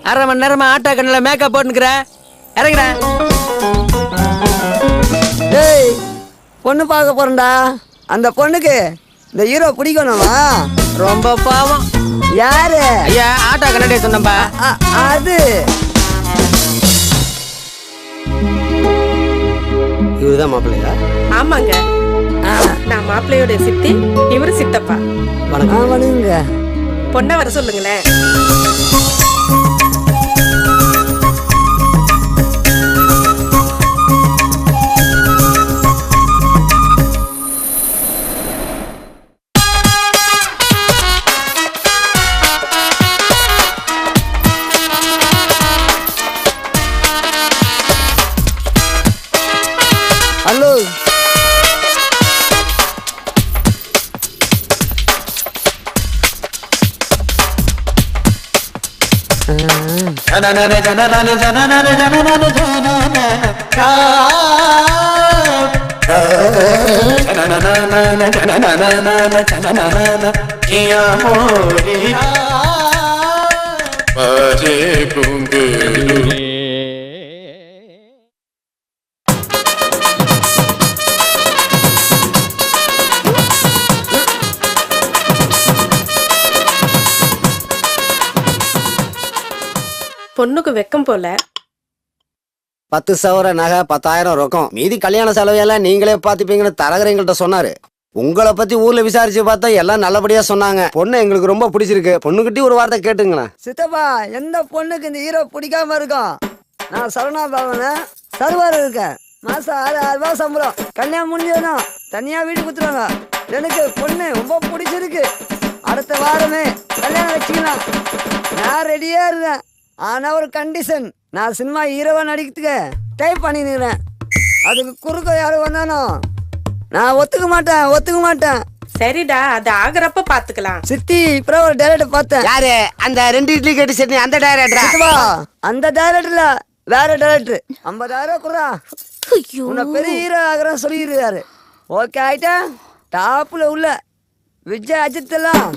அரை மணி நேரமா ஆட்டோ கண்ணில் மேக்கப் போட்டுக்கிற இறங்குற. டேய் பொண்ணு பார்க்க போறேன்டா. அந்த பொண்ணுக்கு இந்த ஹீரோ பிடிக்கணுமா? ரொம்ப பாவம். யாரு? ஐயா ஆட்டோ கண்ணாடியே சொன்னப்பா. அது இவருதான் மாப்பிள்ளையா? ஆமாங்க, நான் மாப்பிள்ளையோட சித்தி, இவரு சித்தப்பா. வணக்கம். வணங்குங்க. பொண்ணை வர சொல்லுங்களேன். ஹலோ. பொண்ணுக்கு வெக்கம் போல. 10 சவர நகை, 10,000 ரொக்கம், மீதி கல்யாண செலவையெல்லாம் நீங்களே பாத்துப்பீங்கன்னு தரகர் எங்கள்கிட்ட சொன்னாரு. உங்களை பத்தி ஊர்ல விசாரிச்சு பார்த்தா எல்லாம் நல்லபடியா சொன்னாங்க. பொண்ணு எங்களுக்கு ரொம்ப பிடிச்சிருக்கு. பொண்ணுகிட்ட ஒரு வார்த்தை கேட்டுங்களேன். சித்தப்பா, எந்த பொண்ணுக்கு இந்த ஹீரோ பிடிக்காம இருக்கும்? நான் சரணா பவன சர்வர் இருக்கேன். மாசம் 6,000 ரூபாய் சம்பளம். கல்யாணம் முடிஞ்சதும் தனியா வீடு குத்துருவாங்க. எனக்கு பொண்ணு ரொம்ப பிடிச்சிருக்கு. அடுத்த வாரமே கல்யாணம் வச்சுக்கலாம். நான் ரெடியா இருக்கேன். ஆனா ஒரு கண்டிஷன், நான் சினிமா ஹீரோவா நடிக்கிறதுக்கு டைப் பண்ணிக்கிறேன். அதுக்கு குறுக்க யாரும் வந்தானோ நான் ஒத்துக்க மாட்டேன். சரிடா, அது ஆகுறப்ப பாத்துக்கலாம். சித்தி, இப்ப ஒரு டைரக்டர் பார்த்தேன். யாரு? அந்த 2 இட்லி கேட்டு சட்னி அந்த டைரக்டரா? அந்த டைரக்டர்ல வேற டைரக்டர். 50,000 குறா. உன்னை பெரிய ஹீரோ ஆகிறேன்னு சொல்லியிருக்காரு. ஓகே ஆயிட்டா? டாப்ல உள்ள விஜய் அஜித் எல்லாம்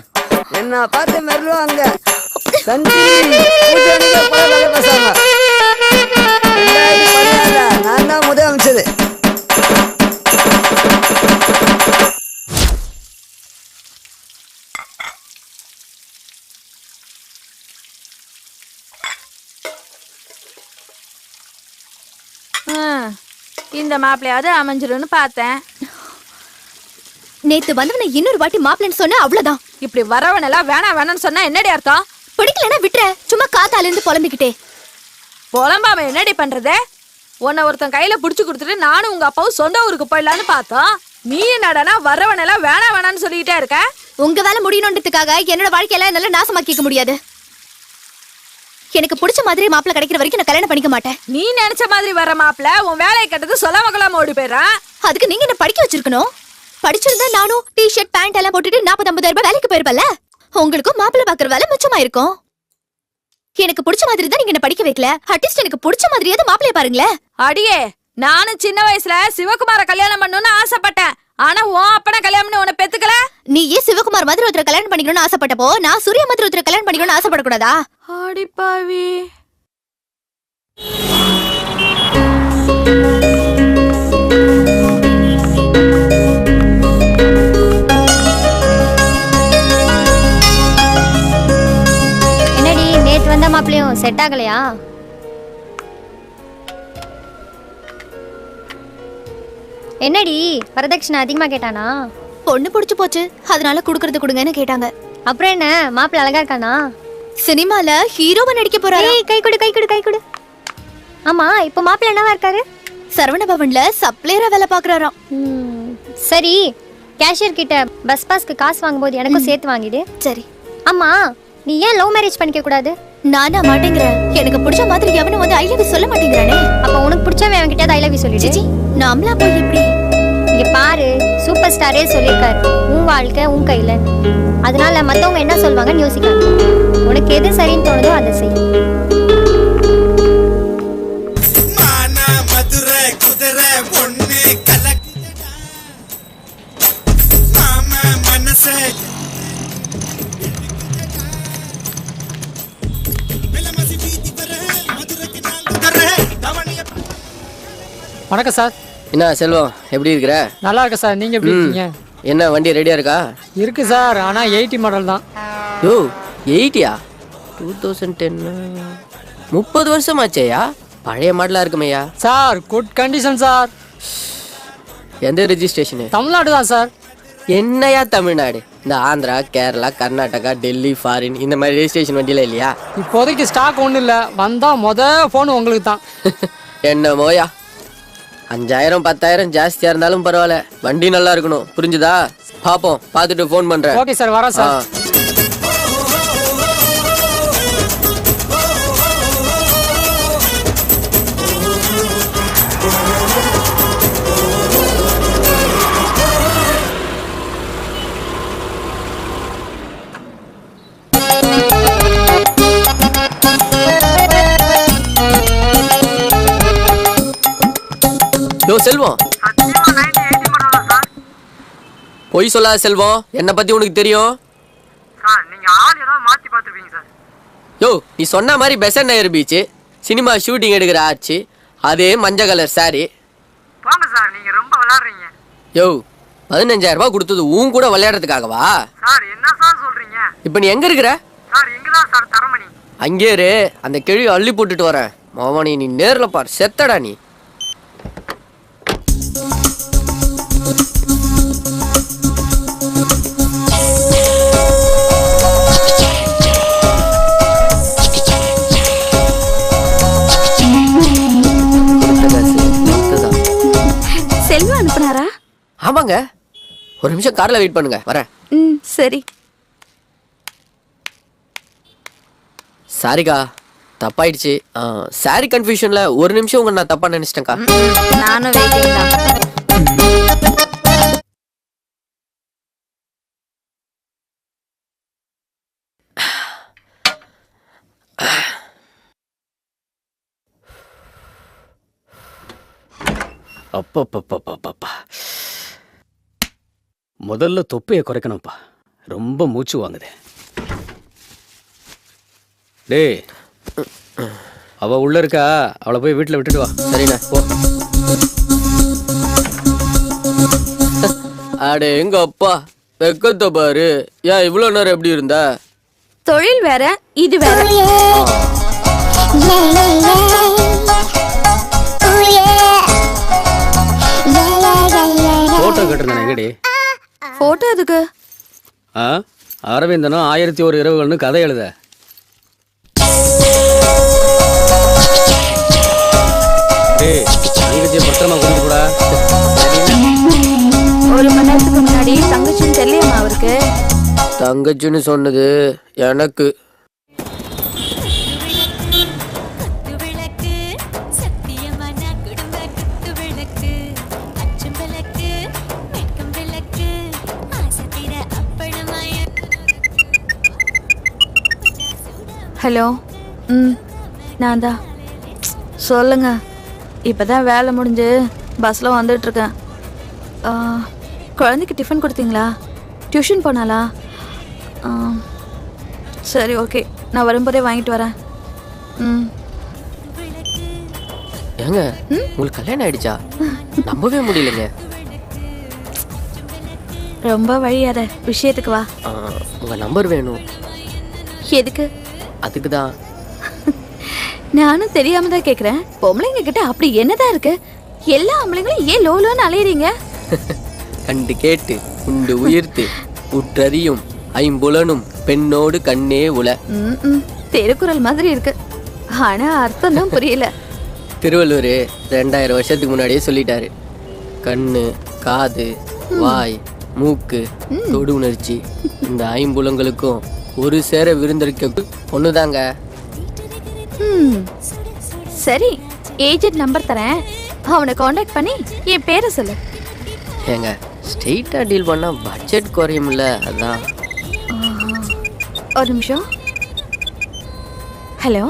என்ன பார்த்து மெருவாங்க. பேசாங்க. நான் தான் முதல் அமைச்சது. இந்த மாப்பிள்ளையாவது அமைஞ்சிருன்னு பார்த்தேன். நேத்து வந்தவனை இன்னொரு வாட்டி மாப்பிள்ளைன்னு சொன்ன அவ்வளவுதான். இப்படி வரவனெல்லாம் வேணாம்னு சொன்னா என்னடி அர்த்தம்? பிடிக்கலன்னா விட்டுற. சும்மா காத்தால இருந்து புலம்பிக்கிட்டே. புலம்பாம என்னடி பண்றது? உன்னை ஒருத்தன் கையில புடிச்சு கொடுத்துட்டு நானும் உங்க அப்பாவும் சொந்த ஊருக்கு போயிடலான்னு பார்த்தோம். நீ என்னடனா வரவனெல்லாம் வேணாம்னு சொல்லிக்கிட்டே இருக்க. உங்க வேலை முடியணுன்றதுக்காக என்னோட வாழ்க்கையெல்லாம் என்னால நாசமாக்கிக்க முடியாது. எனக்கு பிடிச்ச மாதிரி மாப்பிள்ளை கிடைக்கிற வரைக்கும் நான் கல்யாணம் பண்ணிக்க மாட்டேன். நீ நினைச்ச மாதிரி வர மாப்பிள்ள உன் வேலையை கட்டது சொல்லாம கொள்ளாம ஓடி போயிடறான். அதுக்கு நீங்க என்ன படிக்க வச்சிருக்கணும். படிச்சிருந்தா நானும் டிஷர்ட் பேண்ட் எல்லாம் போட்டுட்டு 40-50 ரூபாய் வேலைக்கு போயிருப்பல. உங்களுக்கும் மாப்பிள்ளை பாக்குற வேலை மிச்சமா இருக்கும். எனக்கு பிடிச்ச மாதிரி தான் நீங்க என்ன படிக்க வைக்கல. அட்லீஸ்ட் எனக்கு பிடிச்ச மாதிரியாவது மாப்பிள்ளைய பாருங்களேன். அடியே, நானும் சின்ன வயசுல சிவகுமார கல்யாணம் பண்ணணும்னு ஆசைப்பட்டேன். ஆனா உன் அப்பன கல்யாணம்னு உன்னை பெத்துக்கல. நீ ஏன் சிவகுமார் மாதிரி ஒருத்தர் கல்யாணம் பண்ணிக்கணும்னு ஆசைப்பட்டப்போ நான் சூர்யா மாதிரி ஒருத்தர் கல்யாணம் பண்ணிக்கணும்னு ஆசைப்படக்கூடாதா? அடிப்பாவி. என்னடி நேத்து வந்த மாப்பிளையும் செட் ஆகலையா? என்னடி வரதட்சணை அதிகமா கேட்டானா? பொண்ணு பிடிச்சு போச்சு, அதனால குடுக்கறது கொடுங்கன்னு கேட்டாங்க. அப்புறம் என்ன, மாப்பிள்ளை அழகா இருக்கானா? சினிமால ஹீரோவா நடிக்க போறாரு. கை கொடு. ஆமா, இப்ப மாப்பிள்ளை என்னவா இருக்காரு? சரவண பவன்ல சப்ளையரா வேலை பாக்குறாராம். சரி, கேஷியர் கிட்ட பஸ் பாஸ்க்கு காசு வாங்கும்போது எனக்கும் சேர்த்து வாங்கிடு. சரி. ஆமா, நீ ஏன் லவ் மேரேஜ் பண்ணிக்க கூடாது? நானா மாட்டேங்கிறேன். எனக்கு பிடிச்ச மாதிரி எவனும் வந்து ஐ லவ் யூ சொல்ல மாட்டேங்கிறானே. அப்ப உனக்கு பிடிச்சவன் அவன் கிட்ட ஐ லவ் யூ சொல்லிடு. நாமளா போய் எப்படி? இங்க பாரு, சூப்பர் ஸ்டாரே சொல்லியிருக்காரு, உன் வாழ்க்கை உன் கையில. அதனால மத்தவங்க என்ன சொல்வாங்கன்னு யோசிக்காது. உனக்கு எது சரின்னு தோணுதோ அதை செய். வணக்கம் சார். என்ன செல்வம், எப்படி இருக்கிற? நல்லா இருக்கேன் சார். நீங்கள் எப்படி இருக்கீங்க? என்ன வண்டி ரெடியாக இருக்கா? இருக்கு சார், ஆனால் 80 மாடல் தான். யோ 80யா? 2010 30 வருஷமாச்சேயா? பழைய மாடலாக இருக்குமையா? Sir good condition sir. எந்த ரெஜிஸ்ட்ரேஷனு? தமிழ்நாடு தான் சார். என்னையா தமிழ்நாடு? இந்த ஆந்திரா, கேரளா, கர்நாடகா, டெல்லி, ஃபாரின் இந்த மாதிரி ரெஜிஸ்ட்ரேஷன் வண்டியில் இல்லையா? இப்போதைக்கு ஸ்டாக் ஒன்றும் இல்லை. வந்தால் ஃபோன் உங்களுக்கு தான். என்னமோயா, 5000 10,000 ஜாஸ்தியாக இருந்தாலும் பரவாயில்ல, வண்டி நல்லா இருக்கணும். புரிஞ்சுதா? பார்ப்போம், பார்த்துட்டு ஃபோன் பண்ணுறேன். ஓகே சார், வரேன் சார். யோ செல்வம், பொய் சொல்லாத செல்வம், என்னை பத்தி உனக்கு தெரியும். யோ நீ சொன்ன மாதிரி பெசன்ட் நகர் பீச் சினிமா ஷூட்டிங் எடுக்கிற ஆச்சு, அதே மஞ்சள் கலர் சாரி. யோ 15,000 ரூபாய் கொடுத்தது உன் கூட விளையாடுறதுக்காகவா? இப்ப நீ எங்க இருக்கிற? அங்கே இரு, அந்த கிழி அள்ளி போட்டுட்டு வரேன். மாவனி நீ நேர்ல பார், செத்தடா நீ. செல்வம் அனுப்புனாரா? ஆமாங்க, ஒரு நிமிஷம் கார்ல வெயிட் பண்ணுங்க, வரேன். சரி. சாரிக்கா, தப்பாயிடுச்சு. சாரி கன்ஃபியூஷன்ல ஒரு நிமிஷம் உங்க நான் தப்பா நினைச்சிட்டேன்க்கா. நானும் வெயிட்டிங் தான். அப்பப்பப்பப்பப்பா, முதல்ல தொப்பையை குறைக்கணும்ப்பா, ரொம்ப மூச்சு வாங்குது. டேய், அவ உள்ள இருக்கா, அவளை போய் வீட்டில் விட்டுட்டு வா. சரிண்ணா, போ. அடே எங்க அப்பா, வெக்கத்தை பாரு. ஏன் இவ்வளவு நேரம் எப்படி இருந்த? தொழில் வேற, இது வேற. போட்டோ கட்டுறேன் எங்கடி? போட்டோ எதுக்கு? அரவிந்தனும் 1001 இரவுகள்னு கதை எழுத. பத்திரமா கொண்டு கூட. ஒரு மணி நேரத்துக்கு முன்னாடி தங்கச்சின்னு தெரியலையம்மா அவருக்கு. தங்கச்சின்னு சொன்னது எனக்கு. ஹலோ. நான் தான். சொல்லுங்க. இப்போதான் வேலை முடிஞ்சு பஸ்ஸில் வந்துட்டுருக்கேன். குழந்தைக்கு டிஃபன் கொடுத்தீங்களா? டியூஷன் போனாலா? சரி, ஓகே, நான் வரும்போதே வாங்கிட்டு வரேன். ஏங்க உங்களுக்கு கல்யாணம் ஆயிடுச்சா? நம்பவே முடியலங்க. ரொம்ப வழியாத, விஷயத்துக்கு வா. உங்க நம்பர் வேணும். எதுக்கு? அதுக்கு தான். நானும் தெரியாம தான் கேக்குறேன். பொம்பளைங்க கிட்ட அப்படி என்னதான் இருக்கு? எல்லா ஆம்பளைங்களும் ஏன் லோலோன்னு அலையறீங்க? கண்டு கேட்டு உண்டு உயிர்த்து உற்றறியும் ஐம்புலனும் பெண்ணோடு கண்ணே உல. திருக்குறள் மாதிரி இருக்கு, ஆனா அர்த்தம் தான் புரியல. திருவள்ளுவர் 2000 வருஷத்துக்கு முன்னாடியே சொல்லிட்டாரு. கண்ணு, காது, வாய், மூக்கு, தொடு உணர்ச்சி இந்த ஐம்புலங்களுக்கும் ஒரு சேர விருந்தளிக்க ஒண்ணுதாங்க. சரி, ஏஜென்ட் நம்பர் தரேன், அவனை காண்டாக்ட் பண்ணி என் பேரை சொல்லு. ஏங்க ஸ்ட்ரெயிட்டா டீல் பண்ணா பட்ஜெட் குறையும்ல, அதான். ஒரு நிமிஷம். ஹலோ.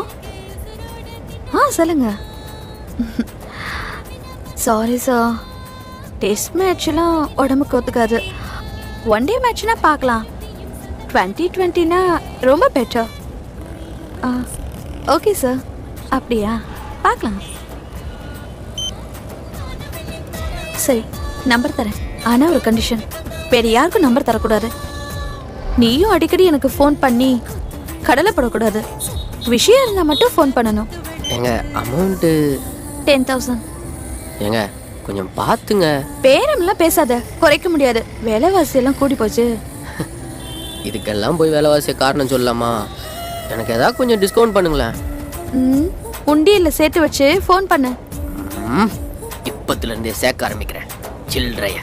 சொல்லுங்க. சாரி சார், டெஸ்ட் மேட்ச்லாம் உடம்புக்கு ஒத்துக்காது. ஒன் டே மேட்ச்னா பார்க்கலாம். 2020னா ரொம்ப பெட்டர். ஓகே சார், அப்படியா? பார்க்கலாம். சரி நம்பர் தரேன். ஆனா ஒரு கண்டிஷன், வேற யாருக்கும் நம்பர் தரக்கூடாது. நீயும் அடிக்கடி எனக்கு ஃபோன் பண்ணி கடலைப்படக்கூடாது. விஷயம் இருந்தா மட்டும் ஃபோன் பண்ணணும். எங்க அமௌண்ட்டு 10,000. ஏங்க கொஞ்சம் பார்த்துங்க. பேரம்லாம் பேசாத, குறைக்க முடியாது. விலைவாசி எல்லாம் கூடி போச்சு. இதுக்கெல்லாம் போய் விலைவாசிய காரணம் சொல்லலாமா? எனக்கு ஏதாவது கொஞ்சம் டிஸ்கவுண்ட் பண்ணுங்களேன். உண்டியல்ல சேர்த்து வச்சு ஃபோன் பண்ணு. இப்பத்துலேருந்தே சேர்க்க ஆரம்பிக்கிறேன் சில்லறைய.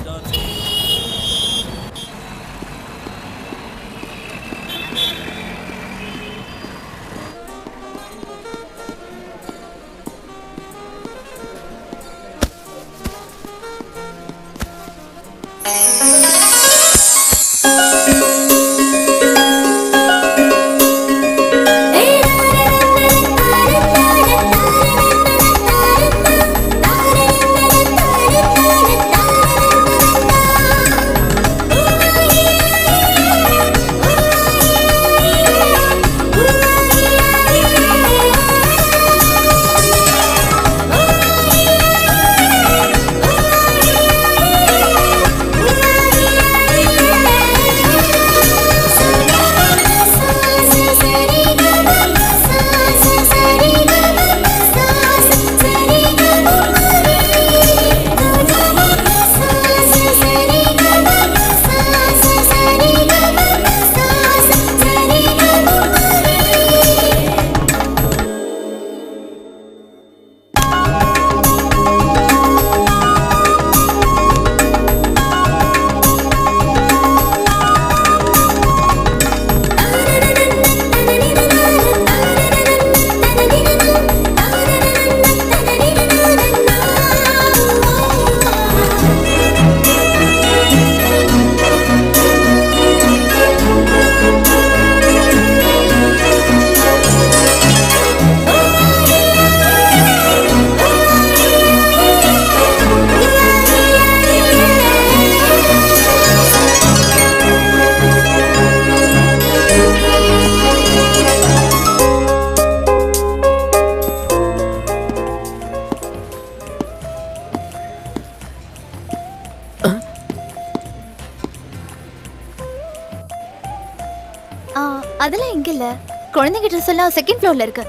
அதெல்லாம் இங்க இல்ல. குழந்தைங்க ட்ரெஸ் எல்லாம் செகண்ட் ஃப்ளோர்ல இருக்கு.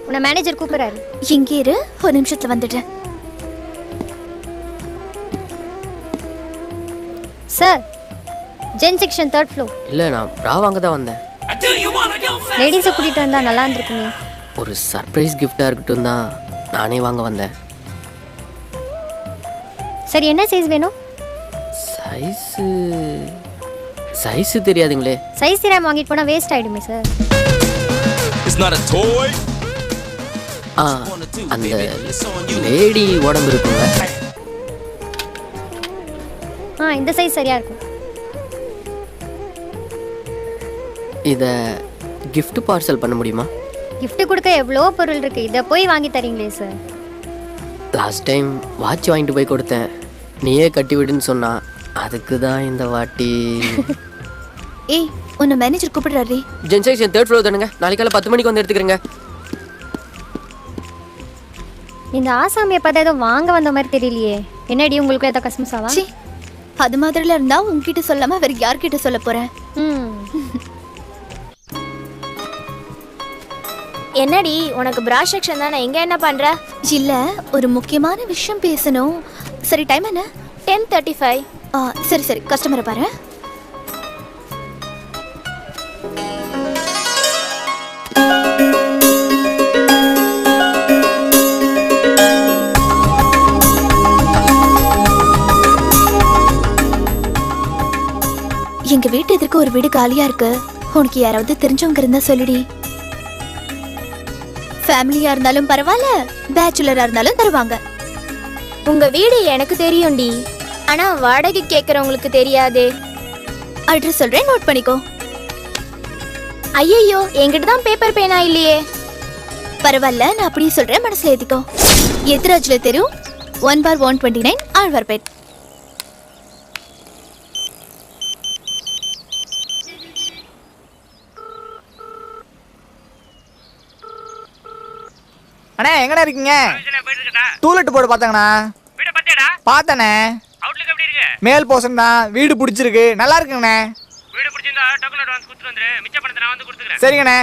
உன்னை மேனேஜர் கூப்பிடுறாரு. இங்கே இரு, ஒரு நிமிஷத்துல வந்துட்டேன். Sir, gen section 3rd floor. இல்லை, நான் ப்ரா வாங்க தான் வந்தேன். லேடிஸை கூட்டிகிட்டு வந்தால் நல்லா இருந்திருக்குமே. ஒரு சர்ப்ரைஸ் கிஃப்டாக இருக்கட்டும் தான் நானே வாங்க வந்தேன். சரி, என்ன சைஸ் வேணும்? சைஸு தெரியாதுங்களே. சைஸ் தெரியாமல் வாங்கிட்டு போனால் வேஸ்ட் ஆகிடுமே சார். அந்த லேடி உடம்பு இருக்குங்க. இந்த சைஸ் சரியா இருக்கும். இதை gift பார்சல் பண்ண முடியுமா? gift கொடுக்க எவ்வளோ பொருள் இருக்கு, இதை போய் வாங்கி தரீங்களே சார். லாஸ்ட் டைம் வாட்ச் வாங்கிட்டு போய் கொடுத்தேன், நீயே கட்டி விடுன்னு சொன்னா. அதுக்கு தான் இந்த வாட்டி. ஏய், உன்னை மேனேஜர் கூப்பிடுறாரு. ஜென் செக்ஷன் 3rd floor தானுங்க. நாளைக்கு காலை 10 மணிக்கு வந்து எடுத்துக்கிறேங்க. இந்த ஆசாமியை பார்த்தா ஏதோ வாங்க வந்த மாதிரி தெரியலையே. என்னடி உங்களுக்கு ஏதோ கஸ்மஸாவா? அது மாதிரில இருந்தா உன்கிட்ட சொல்லாம வேற யார்கிட்ட சொல்ல போறேன்? என்னடி உனக்கு பிரா செக்ஷன் தானே, எங்க என்ன பண்ற? இல்ல, ஒரு முக்கியமான விஷயம் பேசணும். சரி, டைம் என்ன? 10:35. சரி சரி, கஸ்டமரை பாரு. எங்க வீட்டு எதிர்க்க ஒரு வீடு காலியா இருக்கு. உனக்கு யாராவது தெரிஞ்சவங்க இருந்தா சொல்லுடி. ஃபேமிலியா இருந்தாலும் பரவாயில்ல, பேச்சுலரா இருந்தாலும் தருவாங்க. உங்க வீடு எனக்கு தெரியும்டி, ஆனா வாடகை கேக்குறவங்களுக்கு தெரியாதே. அட்ரஸ் சொல்றேன், நோட் பண்ணிக்கோ. ஐயோ என்கிட்ட தான் பேப்பர் பேனா இல்லையே. பரவாயில்ல, நான் அப்படியே சொல்றேன், மனசுல ஏத்திக்கோ. எத்ராஜ்ல தெரு 1/129 ஆழ்வார்பேட். அண்ணே எங்கண்ணே இருக்கீங்க? டூலெட் போர்டு பார்த்தங்கண்ணா. பார்த்தண்ணே. மேல் போர்ஷன் தான். வீடு பிடிச்சிருக்கு, நல்லா இருக்குங்கண்ணே. சரிங்கண்ணே.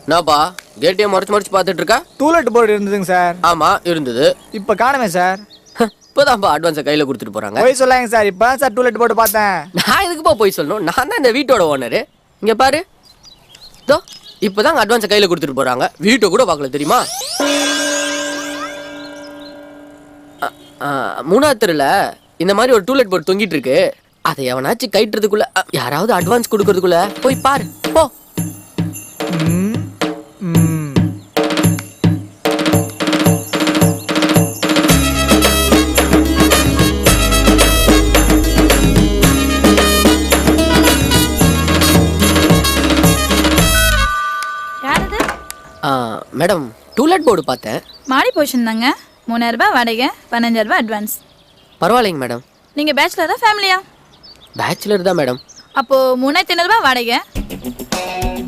என்னப்பா கேட்டையும் மறைச்சு பார்த்துட்டு இருக்கா? டூலெட் போர்டு இருந்ததுங்க சார். ஆமா இருந்தது. இப்போ காணுமே சார். இப்போதான்ப்பா அட்வான்ஸை கையில் கொடுத்துட்டு போறாங்க. போய் சொல்லாங்க சார். இப்போ சார் டூலெட் போர்டு பார்த்தேன். நான் எதுக்குப்பா போய் சொல்லணும்? நான் தான் இந்த வீட்டோட ஓனரு. இங்க பாரு, இதோ இப்போதான் அட்வான்ஸை கையில் கொடுத்துட்டு போறாங்க. வீட்டை கூட பார்க்கல தெரியுமா? மூணாவது தெருல இந்த மாதிரி ஒரு டூலெட் போர்டு தொங்கிட்டு இருக்கு. அதை எவனாச்சும் கைட்டுறதுக்குள்ள, யாராவது அட்வான்ஸ் கொடுக்கறதுக்குள்ள போய் பாரு போ. மேடம் டூலெட் போர்டு பார்த்தேன். மாடி போர்ஷன் தாங்க. 3000 ரூபாய் வாடகை, 15000 ரூபாய் அட்வான்ஸ். பரவாயில்லைங்க மேடம். நீங்க பேச்சுலரா ஃபேமிலியா? பேச்சுலர் தான் மேடம். அப்போ 3500 ரூபாய் வாடகை,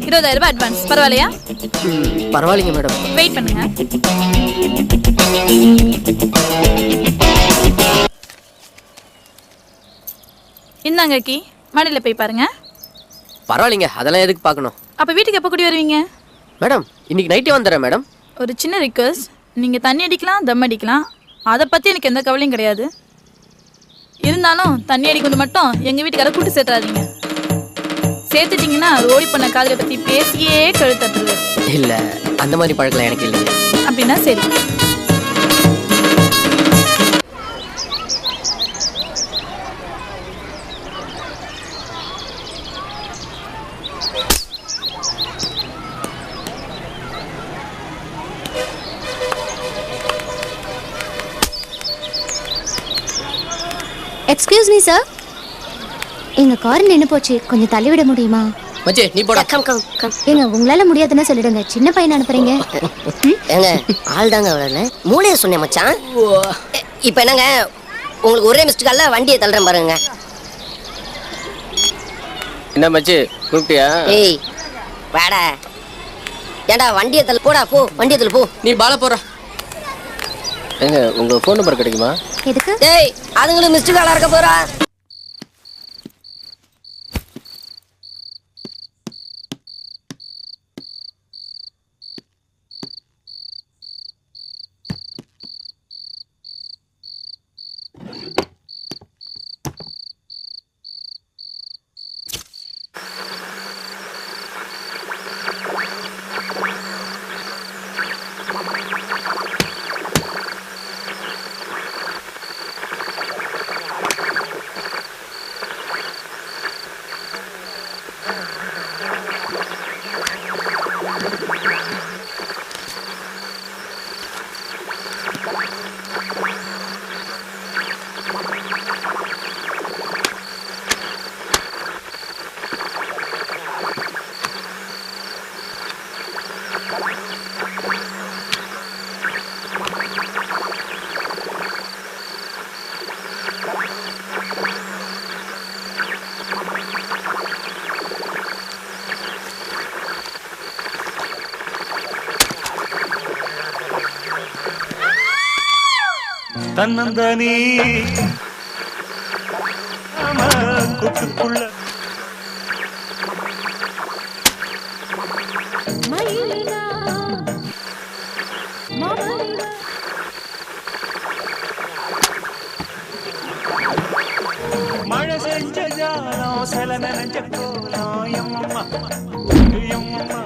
20000 ரூபாய் அட்வான்ஸ். பரவாயில்லையா? பரவாயில்லைங்க மேடம். வெயிட் பண்ணுங்க. இந்தாங்க கீ, மாடியில் போய் பாருங்க. பரவாயில்லைங்க, அதெல்லாம் எதுக்கு பார்க்கணும்? அப்போ வீட்டுக்கு எப்போ கூட்டி வருவீங்க? மேடம் இன்னைக்கு நைட்டே வந்துடுறேன் மேடம். ஒரு சின்ன ரிக்வெஸ்ட், நீங்கள் தண்ணி அடிக்கலாம், தம் அடிக்கலாம், அதை பற்றி எனக்கு எந்த கவலையும் கிடையாது. இருந்தாலும் தண்ணி அடிக்கிறது மட்டும் எங்கள் வீட்டுக்கார கூட்டு சேர்த்துறாதீங்க. சேர்த்துட்டிங்கன்னா ரோடி பண்ண காதலை பற்றி பேசியே கழுத்தட்டுருது. இல்லை, அந்த மாதிரி பழக்கலாம் எனக்கு இல்லை. அப்படின்னா சரி. எக்ஸ்கியூஸ் மீ சார், எங்க கார் நின்று போச்சு, கொஞ்சம் தள்ளி விட முடியுமா? மச்சி நீ போடா. ஏங்க உங்களால முடியாதுன்னா சொல்லிடுங்க, சின்ன பையன் அனுப்புறீங்க. ஏங்க ஆள் தாங்க வரல, மூளைய சொன்னேன் மச்சான். இப்போ என்னங்க உங்களுக்கு ஒரே மிஸ்டு கால்ல வண்டியை தள்ளுறேன் பாருங்க. என்ன மச்சி கூப்பிட்டியா? ஏய் வாடா. ஏண்டா வண்டியை தள்ளு, போடா போ, வண்டியை தள்ளு போ. நீ பால போற. ஏங்க உங்க ஃபோன் நம்பர் கிடைக்குமா? எதுக்கு? ஏய் அதுங்களும் மிஸ்டு காலா இருக்க போறா. தன்னந்தனி கூட்டுக்குள்ள மழை செஞ்ச ஜாலம் சில நினைஞ்ச கோலம் எம்மம்மா எம்மம்மா.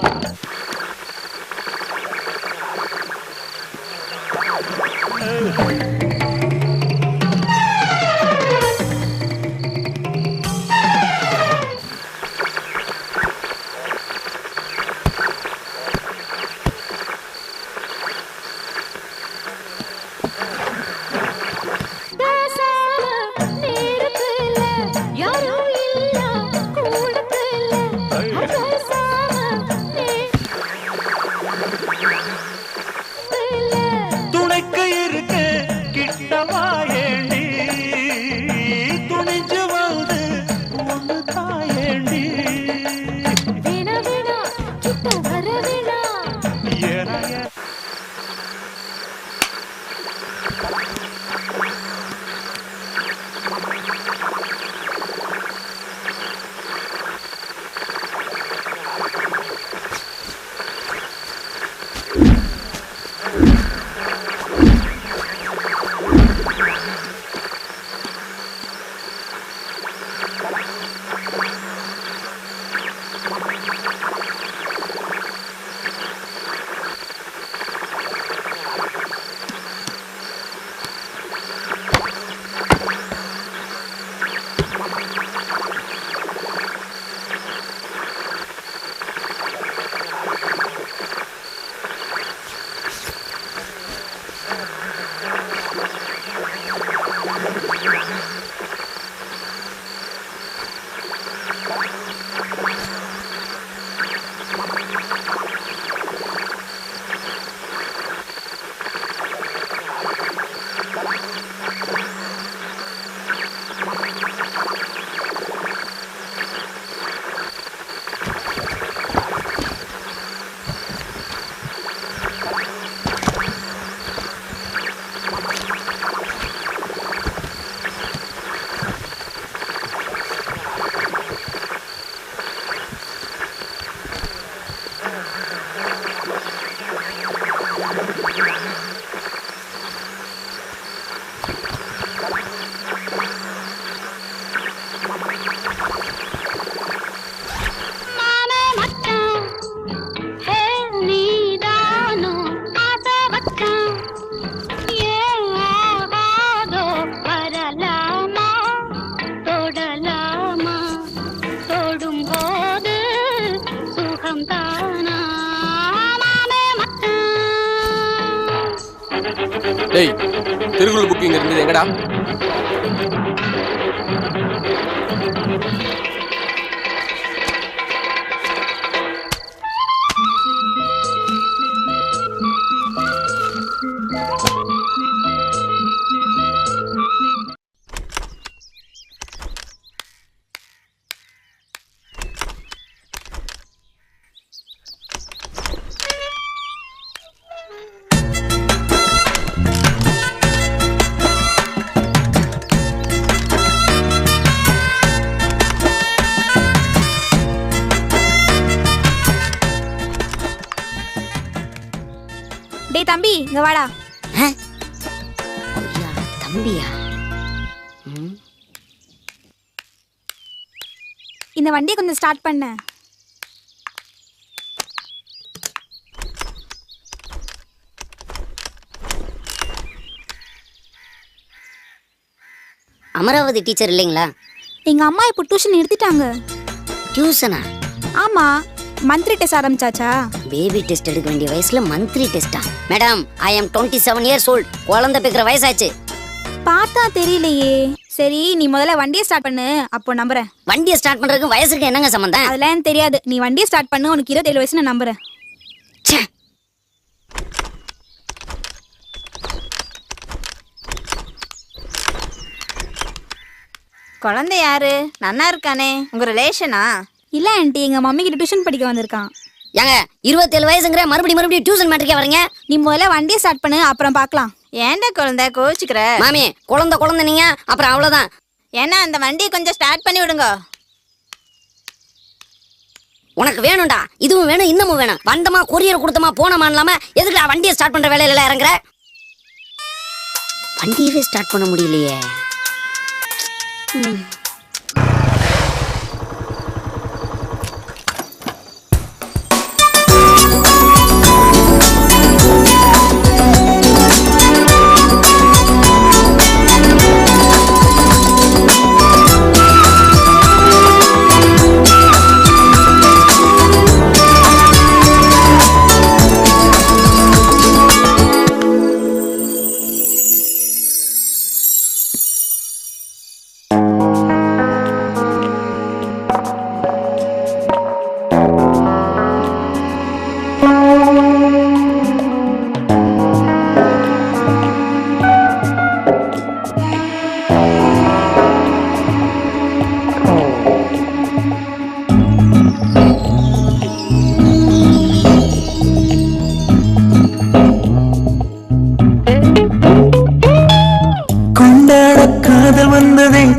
டேய் திருக்குறள் புக்கிங் இருந்தது எங்கடா? டேய் தம்பி இங்க வாடா. தம்பியா? இந்த வண்டியை கொஞ்சம் ஸ்டார்ட் பண்ண. அமராவதி டீச்சர் இல்லைங்களா? எங்க அம்மா இப்போ டியூஷன் எடுத்துட்டாங்க. டியூஷனா? ஆமா, மந்த்லி டெஸ்ட் ஆரம்பிச்சாச்சா? பேபி டெஸ்ட் எடுக்க வேண்டிய வயசுல மந்த்லி டெஸ்டா? மேடம், ஐ அம் 27 years old. குழந்தை பிறக்கிற வயசாச்சு. பார்த்தா தெரியலையே. சரி, நீ முதல்ல வண்டியை ஸ்டார்ட் பண்ணு, அப்போ நம்புறேன். வண்டியை ஸ்டார்ட் பண்றதுக்கு வயசுக்கு என்னங்க சம்பந்தம்? அதெல்லாம் எனக்கு தெரியாது. நீ வண்டியை ஸ்டார்ட் பண்ணு, உனக்கு 27 வயசு நான் நம்புறேன். குழந்தை யாரு? நன்னா இருக்கானே, உங்க ரிலேஷனா? இல்ல ஆண்டி, எங்க மம்மி கிட்ட டியூஷன் படிக்க வந்திருக்கான். ஏங்க 27 வயசுங்கிற மறுபடியும் டியூஷன் மேட்ரிக்கே வரீங்க? நீ முதல்ல வண்டியை ஸ்டார்ட் பண்ணு, அப்புறம் பார்க்கலாம். ஏன்டா குழந்தை கோச்சுக்கிற? மாமி, குழந்தை நீங்க அப்புறம் அவ்வளவுதான். ஏன்னா அந்த வண்டியை கொஞ்சம் ஸ்டார்ட் பண்ணி விடுங்க. உனக்கு வேணும்டா, இதுவும் வேணும் இன்னமும் வேணும். வந்தமா கொரியர் கொடுத்தமா போனமா இல்லாம எதுக்குடா வண்டியை ஸ்டார்ட் பண்ற வேலையில இறங்குற? வண்டியவே ஸ்டார்ட் பண்ண முடியலையே.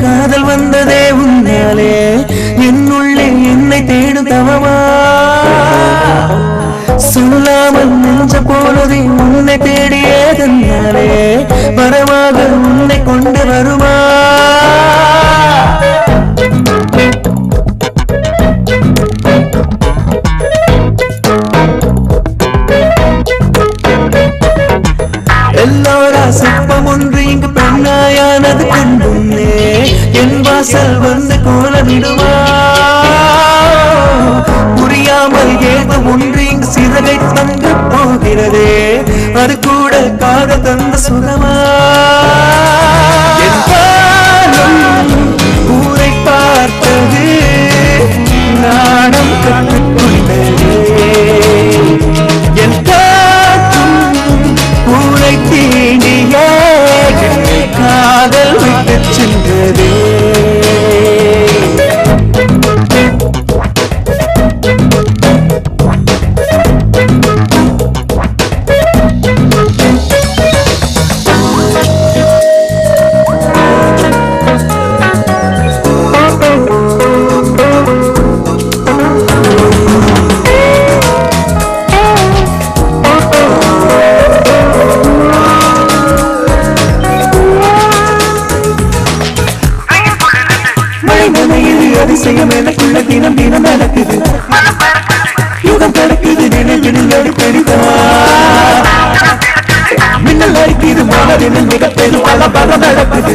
காதல் வந்ததே உன்னாலே, என்னுள்ளே என்னை தேடும் தவமா, சொல்லாமல் நெஞ்ச போனதே உன்னை தேடியதனாலே, வரமாக உன்னை கொண்டு வருமா? எல்லோரா சிற்பம் ஒன்று இங்கு பெண்ணாயானது கண்டுன்னே, என் வாசல் வந்து கோலமிடுமா? புரியாமல் ஏதோ ஒன்று இங்கு சிறகை தந்து போகிறதே, அது கூட காதல் தந்த சுகமா? ஊரை பார்த்தது நாடம் கற்றுக்கொண்டது, என் ஊரை தீண்டிய காதல் விட்டு சென்றதே. அதிசயம் எனக்குள்ள தினம் தினம் நடக்குது, யுகம் கிடக்குது, நினைவினோடு பெரிதா மின்னல் அடிக்குது, மனதில் மிக பெரும் பல பலம் நடக்குது,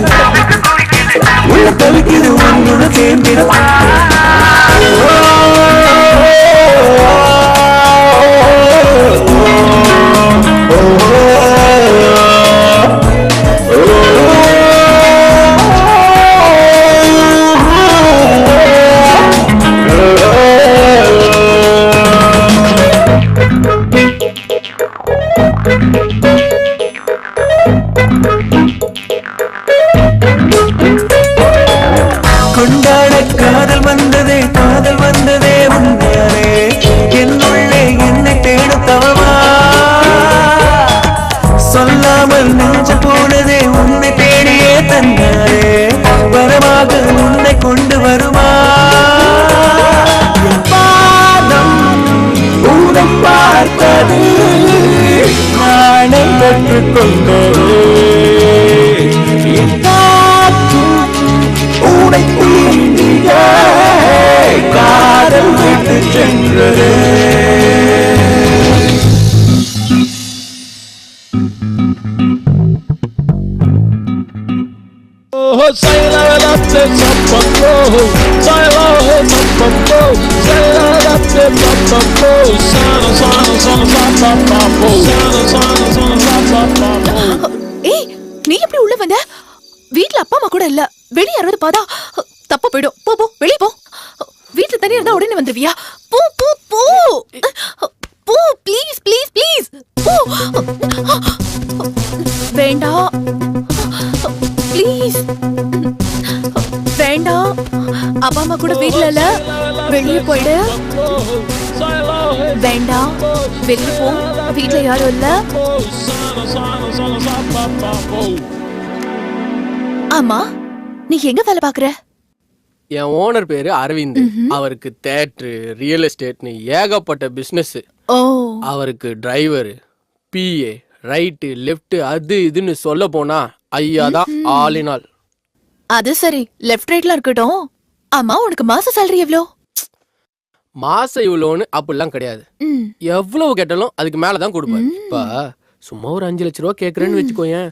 உள்ள தவிக்குது உன்னுடன் சேர்ந்திட. கொண்டாட காதல் வந்ததே உண்மையாரே என்னுள்ளே என்னை தேடும் தவமா சொல்லாமல் நெஞ்சு போனதே உன்னை தேடியே தந்தாரே வரமாக உன்னை கொண்டு வருமா பாதம் ஊரம் பார்த்தது நானே பெற்றுக்கொண்டது உனை தீண்டிய காதல் விட்டு சென்றது ஏய், நீ எப்படி உள்ள வந்த? வீட்ல அப்பா அம்மா கூட இல்ல. வெளிய யாராவது பாத்தா தப்பா போயிடும். போ போ, வெளிய போ. வீட்ல தனியா இருந்தா உடனே வந்துருவியா? போ போ போ. போ ப்ளீஸ் ப்ளீஸ் ப்ளீஸ். போ. வேண்டாம். ப்ளீஸ். வேண்டாம். அப்பா அம்மா கூட வீட்ல இல்ல. வெளிய போயிடு. வேண்டாம். வெளிய போ. வீட்ல யாரும் இல்ல. ஆமா, நீ எங்க வேலை பாக்குற? என் ஓனர் பேரு அரவிந்த். அவருக்கு தேட்டரு, ரியல் எஸ்டேட்னு ஏகப்பட்ட பிசினஸ். அவருக்கு டிரைவர், பிஏ, ரைட்டு லெஃப்ட் அது இதுன்னு சொல்ல போனா ஐயா தான் ஆல் இன் ஆல். அது சரி, லெஃப்ட் ரைட்ல இருக்கட்டும். ஆமா, உனக்கு மாச salary எவ்வளோ? மாசம் இவ்வளோன்னு அப்படிலாம் கிடையாது. எவ்வளவு கேட்டாலும் அதுக்கு மேலதான் கொடுப்பாரு. இப்ப சும்மா ஒரு 5 லட்ச ரூபா கேக்குறேன்னு வச்சுக்கோயேன்,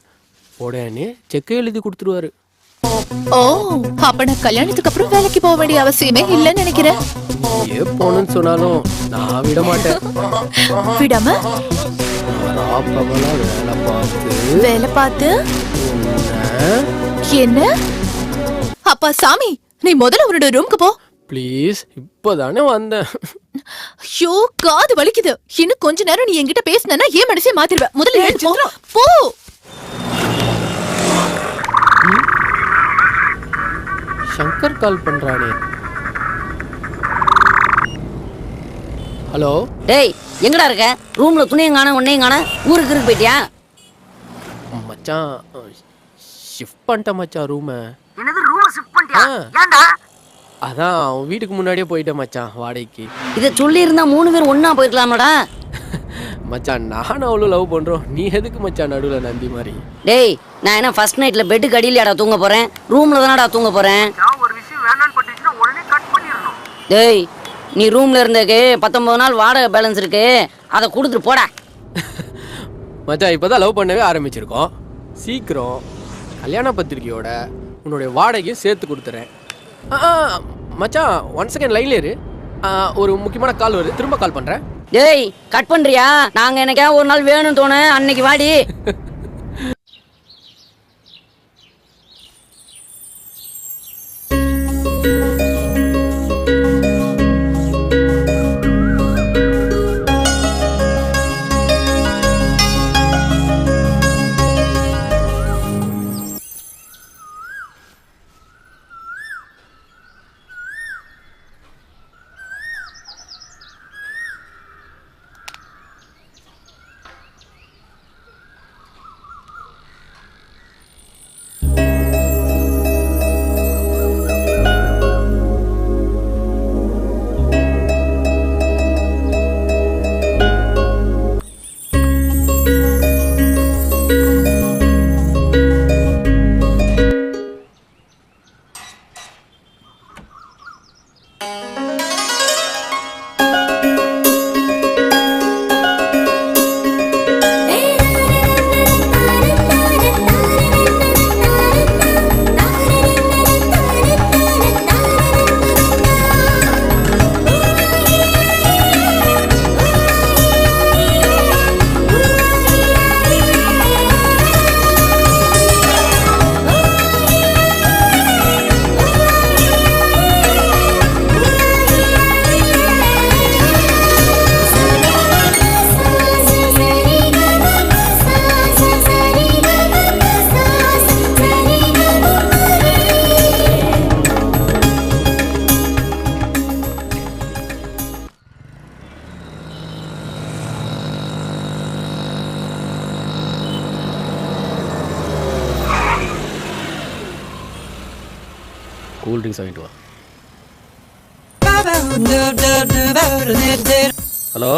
உடனே செக் எழுதி கொடுத்துருவாரு. ஓ, அப்ப நான் கல்யாணத்துக்கு அப்புறம் வேலைக்கு போக வேண்டிய அவசியமே இல்லைன்னு நினைக்கிறேன். ஏ போனன்னு சொன்னாலும் நான் விட மாட்டேன். விடாம வேலை பார்த்து என்ன? அப்பா சாமி, நீ முதல்ல உன்னோட ரூமுக்கு போ ப்ளீஸ். இப்பதானே வந்தேன். ஐயோ, காது வலிக்குது. இன்னும் கொஞ்ச நேரம் நீ என்கிட்ட பேசினா ஏன் மனசே மாத்திருவ. முதல்ல எழுந்து போ. சங்கர் கால் பண்றானே. ஹலோ. டேய், எங்கடா இருக்க? ரூம்ல துணியும் காணோம், உன்னையும் காணோம். ஊருக்கு போயிட்டியா? மச்சான், ஷிஃப்ட் பண்ணிட்டேன் மச்சான் ரூம. என்னது, ரூம் ஷிஃப்ட் பண்ணிட்டியா? ஏன்டா? அதான் அவன் வீட்டுக்கு முன்னாடியே போயிட்டேன் மச்சான் வாடகைக்கு. இதை சொல்லி இருந்தா 3 பேர் ஒண்ணா போயிருக்கலாமடா. மச்சான், நானும் அவ்வளோ லவ் பண்றோம். நீ எதுக்கு மச்சான் நடுவில் நந்தி மாதிரி? டேய், நான் என்ன ஃபர்ஸ்ட் நைட்ல பெட்டுக்கு அடியிலடா தூங்க போறேன்? ரூம்ல தானடா தூங்க போறேன். ஒரு விஷயம் வேணான்னு பட்டுச்சுனா உடனே கட் பண்ணிரணும். டேய், நீ ரூம்ல இருந்தக்கு 19 நாள் வாடகை பேலன்ஸ் இருக்கு, அதை கொடுத்துட்டு போடா. மச்சான், இப்பதான் லவ் பண்ணவே ஆரம்பிச்சிருக்கோம். சீக்கிரம் கல்யாண பத்திரிக்கையோட உன்னுடைய வாடகையும் சேர்த்து கொடுத்துறேன். மச்சான், 1 செகண்ட் லைன்ல இரு. ஒரு முக்கியமான கால் வருது, திரும்ப கால் பண்றேன். டேய், கட் பண்றியா? நாங்க எனக்கா ஒரு நாள் வேணும்னு தோணு, அன்னைக்கு வாடி. கூல் ட்ரிங்க்ஸ் வாங்கிட்டு வா. ஹலோ,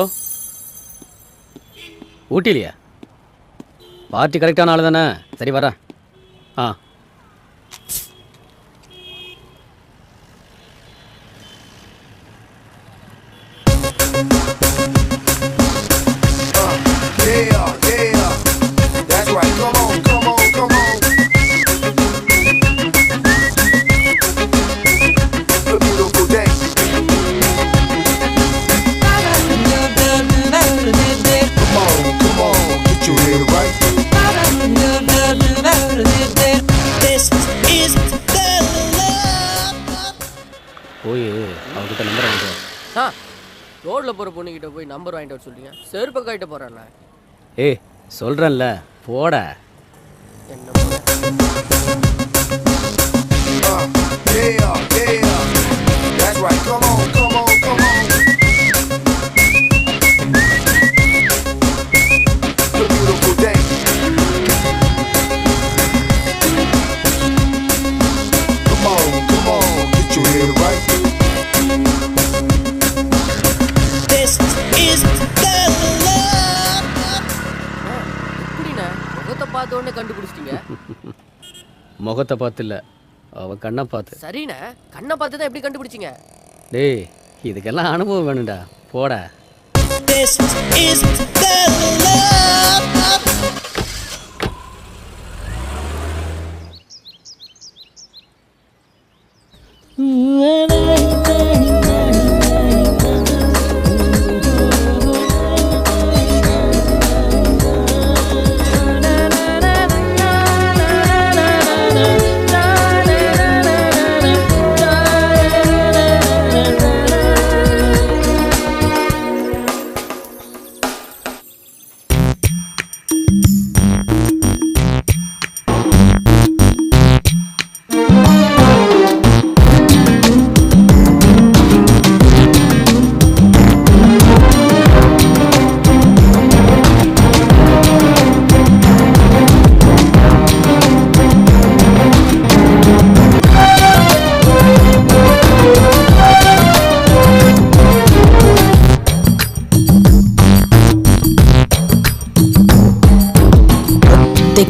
ஊட்டிலையா? பார்ட்டி கரெக்டான ஆள் தானே? சரி வரேன். ஆ போய் அவகிட்ட நம்பர் வாங்கிட்டு வா. ரோட்ல போற பொண்ணுகிட்ட போய் நம்பர் வாங்கிட்டு வர சொல்றீங்க? செருப்பு காயிட்ட போறேன்ல. ஏய் சொல்கிறேன்ல போட. பார்த்தோன்னே கண்டுபிடிச்சிட்டீங்க? முகத்தை பார்த்து இல்லை, அவ கண்ணை பார்த்து. சரிண்ணே, கண்ணை பார்த்து தான் எப்படி கண்டுபிடிச்சிங்க? டேய் இதுக்கெல்லாம் அனுபவம் வேணும்டா, போட.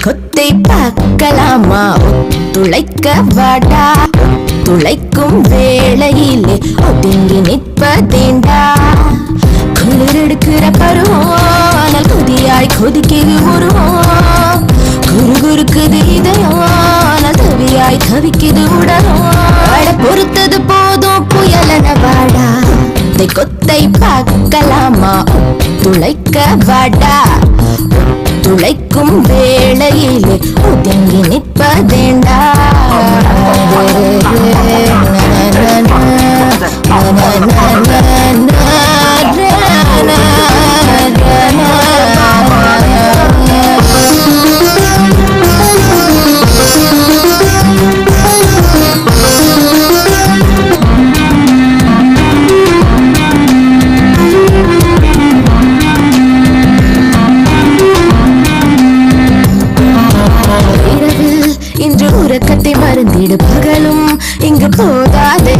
கொத்தை பார்க்கலாமா? துளைக்க வாடா, துளைக்கும் வேளையிலே ஒதுங்கி நிற்பதேண்டா. குளிர் எடுக்கிற பருவம், ஆனால் கொதியாய் கொதிக்குது உருவம். குறுகுறுக்குது இதயம், ஆனால் தவியாய் தவிக்குது உடலும். பொறுத்தது போதும் புயலன வாடா. கொத்தை பார்க்கலாமா? துளைக்க வாடா, துளைக்கும் வேளையிலே ஒதுங்கி நிற்பதேண்டா. உறக்கத்தை மறந்திடு, பகலும் இங்கு போதாதே.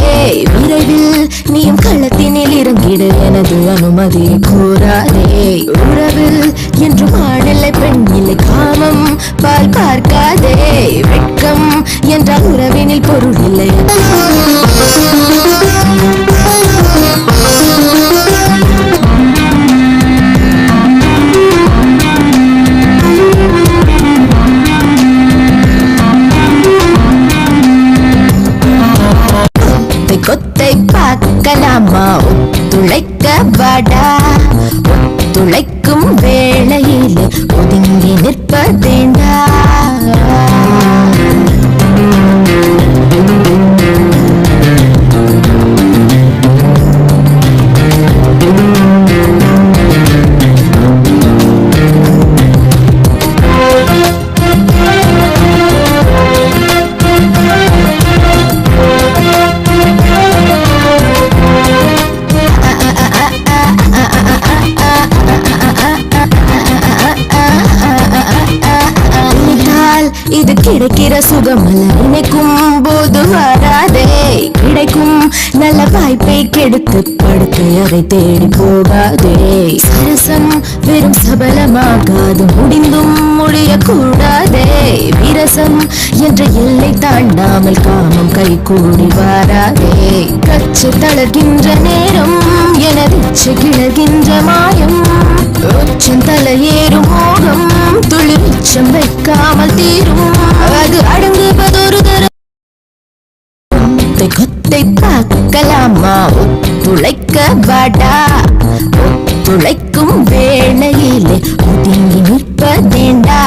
விரைவில் நீயும் களத்தினில் இறங்கிடு, எனது அனுமதியை கூறாதே. உறவில் என்றும் ஆணில்லை பெண் இல்லை, காமம் பால் பார்க்காதே. வெட்கம் என்றால் உறவினில் பொருள் இல்லை. கொத்தை பார்க்கலாமா? துளைக்க வாடா, துளைக்கும் வேளையிலே ஒதுங்கி நிற்பதேண்டா. இது கிடைக்கிற சுகமல்ல நினைக்கும் போது வராதே கிடைக்கும் நல்ல வாய்ப்பை கெடுத்து படுத்து அதை தேடி போகாதே சரசம் வெறும் சபலமாகாது முடிந்தும் முடியக்கூடாதே விரசம் என்ற எல்லை தாண்டாமல் காமம் கை கூடி வாராதே கச்சு தளர்கின்ற நேரம் எனதிச்சு கிளர்கின்ற மாயம் உச்சம் தலையேறும் மோகம் துளி மிச்சம் வைக்காமல் தீரும் அது அடங்குவதொரு தரம் கொத்தை பார்க்கலாமா ஒத்துழைக்க வாடா ஒத்துழைக்கும் வேளையிலே ஒதுங்கி நிற்பதேண்டா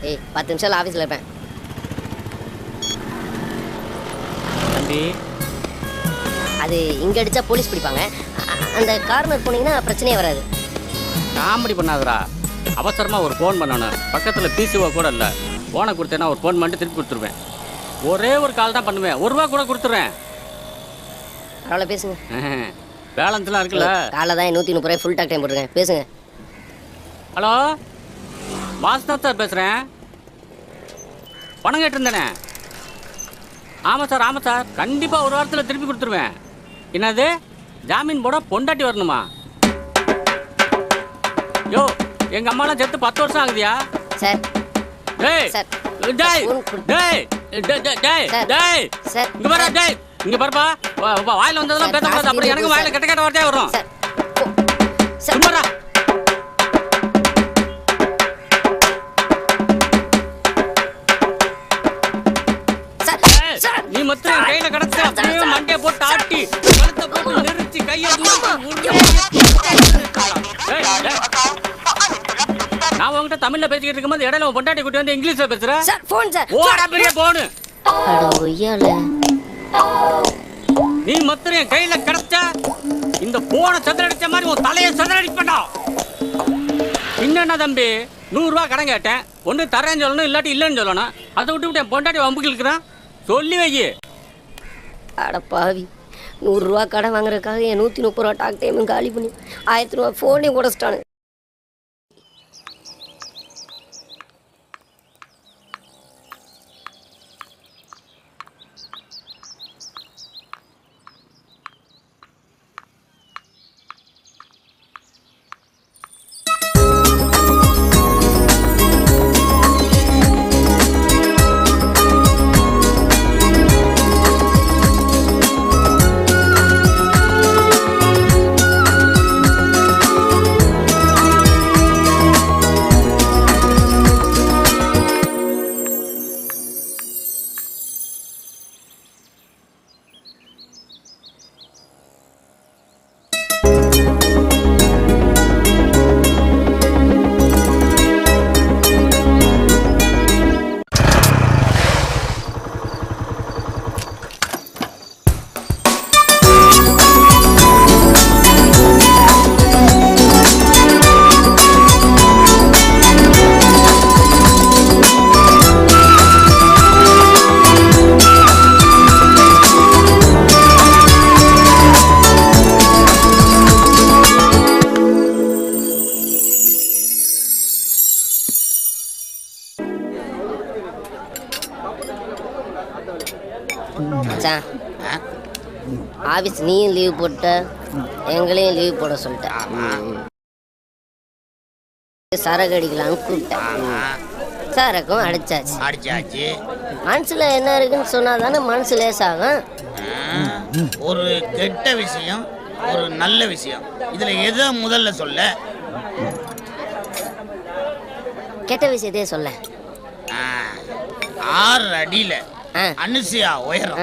ஏய் 10 நிமிஷம் ஆபீஸ்ல இருப்பேன் தம்பி அது இங்க அடிச்சா போலீஸ் பிடிப்பாங்க அந்த கார்னர் போனீங்கன்னா பிரச்சனையே வராது காமெடி பண்ணாதடா அவசரமா ஒரு ஃபோன் பண்ணணும் பக்கத்துல பிசிஓ கூட இல்ல போனை கொடுத்தேன்னா ஒரு ஃபோன் பண்ணிட்டு திருப்பி கொடுத்துருவேன் ஒரே ஒரு கால் தான் பண்ணுவேன் ₹1 கூட கொடுத்துருவேன் பரவாயில்ல பேசுங்க பேலன்ஸ்லாம் இருக்குல்ல காலைல தான் 130 ரூபாய் ஃபுல் டாக் டைம் போட்டுருக்கேன் பேசுங்க ஹலோ வாசுதா சார் பேசுகிறேன் பணம் கேட்டிருந்தேனே ஆமாம் சார் கண்டிப்பாக ஒரு வாரத்தில் திருப்பி கொடுத்துருவேன் என்னது ஜாமீன் போட பொண்டாட்டி வரணுமா யோ எங்கள் அம்மாலாம் செத்து 10 வருஷம் ஆகுதியா சார் டேய் டேய் டேய் டேய் டேய் இங்கே பாரு டேய் இங்கே பாருப்பா வாயில் வந்ததெல்லாம் பேசக்கூடாது அப்புறம் எனக்கு வாயில் கெட்ட கெட்ட வார்த்தையாக வரும் சும்மாடா நீ மொத்தம் கையில கடத்த அப்படியே மண்டைய போட்டு ஆட்டி கழுத்தை போட்டு நெரிச்சு கையை நான் உங்ககிட்ட தமிழ்ல பேசிக்கிட்டு இருக்கும்போது இடையில உன் பொண்டாட்டி கூட்டி வந்து இங்கிலீஷ்ல பேசுற சார் போன் சார் ஓடா பெரிய போன் அட ஒய்யால நீ மொத்தம் என் கையில கடத்த இந்த போனை சதுரடிச்ச மாதிரி உன் தலையை சதுரடிப்படா என்னன்னா தம்பி ₹100 கடன் கேட்டேன் ஒன்று தரேன்னு சொல்லணும் இல்லாட்டி இல்லைன்னு சொல்லணும் அதை விட்டு என் பொண்டாட்டி வம்புக்கு இருக்கிறான் சொல்லி வை அட பாவி ₹100 கடன் வாங்குறதுக்காக என் 130 ரூபா டாக் டைமும் காலி பண்ணி 1000 ரூபா ஃபோனையும் உடச்சிட்டானு ஆபீஸ் நீயும் லீவ் போட்ட எங்களையும் லீவ் போட சொல்லிட்டேன் சரக்கு அடிக்கலாம்னு கூப்பிட்டேன் சரக்கும் அடிச்சாச்சு மனசுல என்ன இருக்குன்னு சொன்னாதானே மனசு லேசாகும் ஒரு கெட்ட விஷயம் ஒரு நல்ல விஷயம் இதுல எதை முதல்ல சொல்ல கெட்ட விஷயத்தையே சொல்ல 6 அடியில அனுசியா உயரம்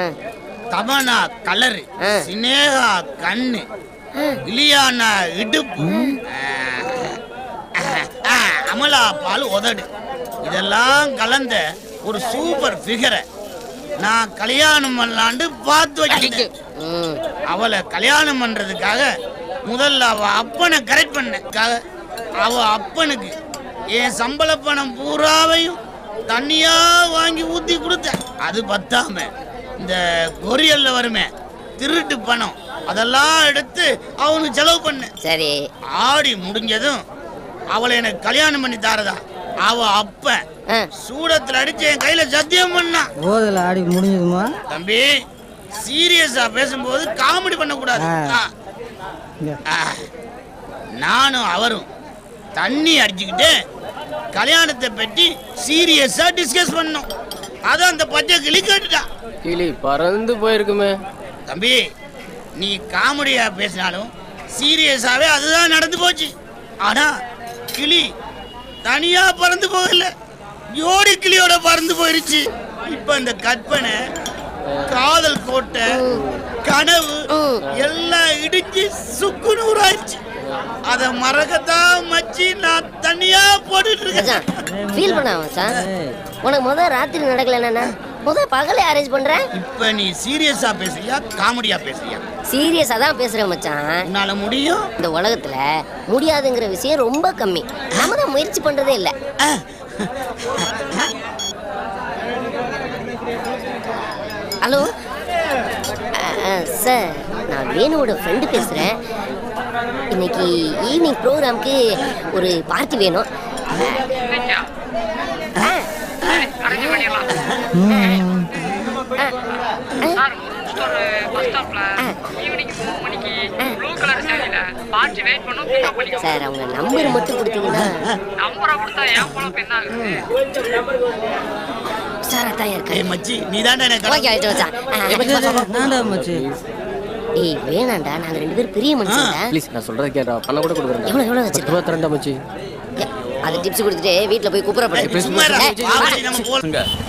தமனா கலரு சினேகா கண்ணு இலியானா இடுப்பு அமலா பால் உதடு இதெல்லாம் கலந்த ஒரு சூப்பர் ஃபிகரை நான் கல்யாணம் பண்ணலான்னு பார்த்து வச்சிருக்கேன் அவளை கல்யாணம் பண்றதுக்காக முதல்ல அவ அப்பனை கரெக்ட் பண்ண அவ அப்பனுக்கு என் சம்பள பணம் பூராவையும் தண்ணியா வாங்கி ஊத்தி கொடுத்தேன் அது பத்தாம இந்த கொரியல்ல வருமே திருட்டு பணம் அதெல்லாம் எடுத்து அவனுக்கு செலவு பண்ண. சரி. ஆடி முடிஞ்சதும் அவளை எனக்கு கல்யாணம் பண்ணி தாரதா அவ அப்ப சூடத்துல அடிச்சு என் கையில சத்தியம் பண்ணா. ஓதல ஆடி முடிஞ்சதுமா? தம்பி சீரியஸா பேசும்போது காமெடி பண்ண கூடாது. நானும் அவரும் தண்ணி அடிச்சுக்கிட்டு கல்யாணத்தை பற்றி சீரியஸா டிஸ்கஸ் பண்ணோம். அதான் அந்த பச்சை கிளி கேட்டுட்டா. கிளி பறந்து போயிருக்குமே. தம்பி நீ காமெடியா பேசினாலும் சீரியஸாவே அதுதான் நடந்து போச்சு. ஆனா கிளி தனியா பறந்து போகல, ஜோடி கிளியோட பறந்து போயிருச்சு. இப்ப இந்த கற்பனை, காதல் கோட்டை, கனவு எல்லாம் இடிச்சு சுக்கு நூறாயிருச்சு. அத மறக்கத்தான் மச்சி நான் தனியா போட்டுட்டு இருக்கேன். ஃபீல் பண்ண மச்சான். உனக்கு முதல் ராத்திரி நடக்கலன்னா முதல் பகலே அரேஞ்ச் பண்றேன். இப்ப நீ சீரியஸா பேசுறியா காமெடியா பேசுறியா? சீரியஸா தான் பேசுறேன் மச்சான். என்னால முடியும். இந்த உலகத்துல முடியாதுங்கிற விஷயம் ரொம்ப கம்மி. நாம தான் முயற்சி பண்றதே இல்ல. ஹலோ சார், நான் வேணுவோட ஃப்ரெண்டு பேசுறேன். இன்னைக்கு ஈவினிங் ப்ரோக்ராம்க்கு ஒரு பார்ட்டி வேணும். சார் அவங்க நம்பர் மட்டும் கொடுத்தீங்கன்னா. சார் அதான் இருக்கா மச்சி நீ தான்டா எனக்கு. ஓகே ஆயிட்டு வச்சான். மச்சி ஏய் வேணாண்டா, நாங்க ரெண்டு பேரும் பெரிய மனுஷங்க. ப்ளீஸ் நான் சொல்றத கேட்டா பண்ண கூட கொடுக்குறேன். எவ்வளவு வச்சிருக்க? 10 ரூபாய் தரேன்டா மச்சி. அது டிப்ஸ் கொடுத்துட்டு வீட்ல போய் குப்புறப்படுங்க.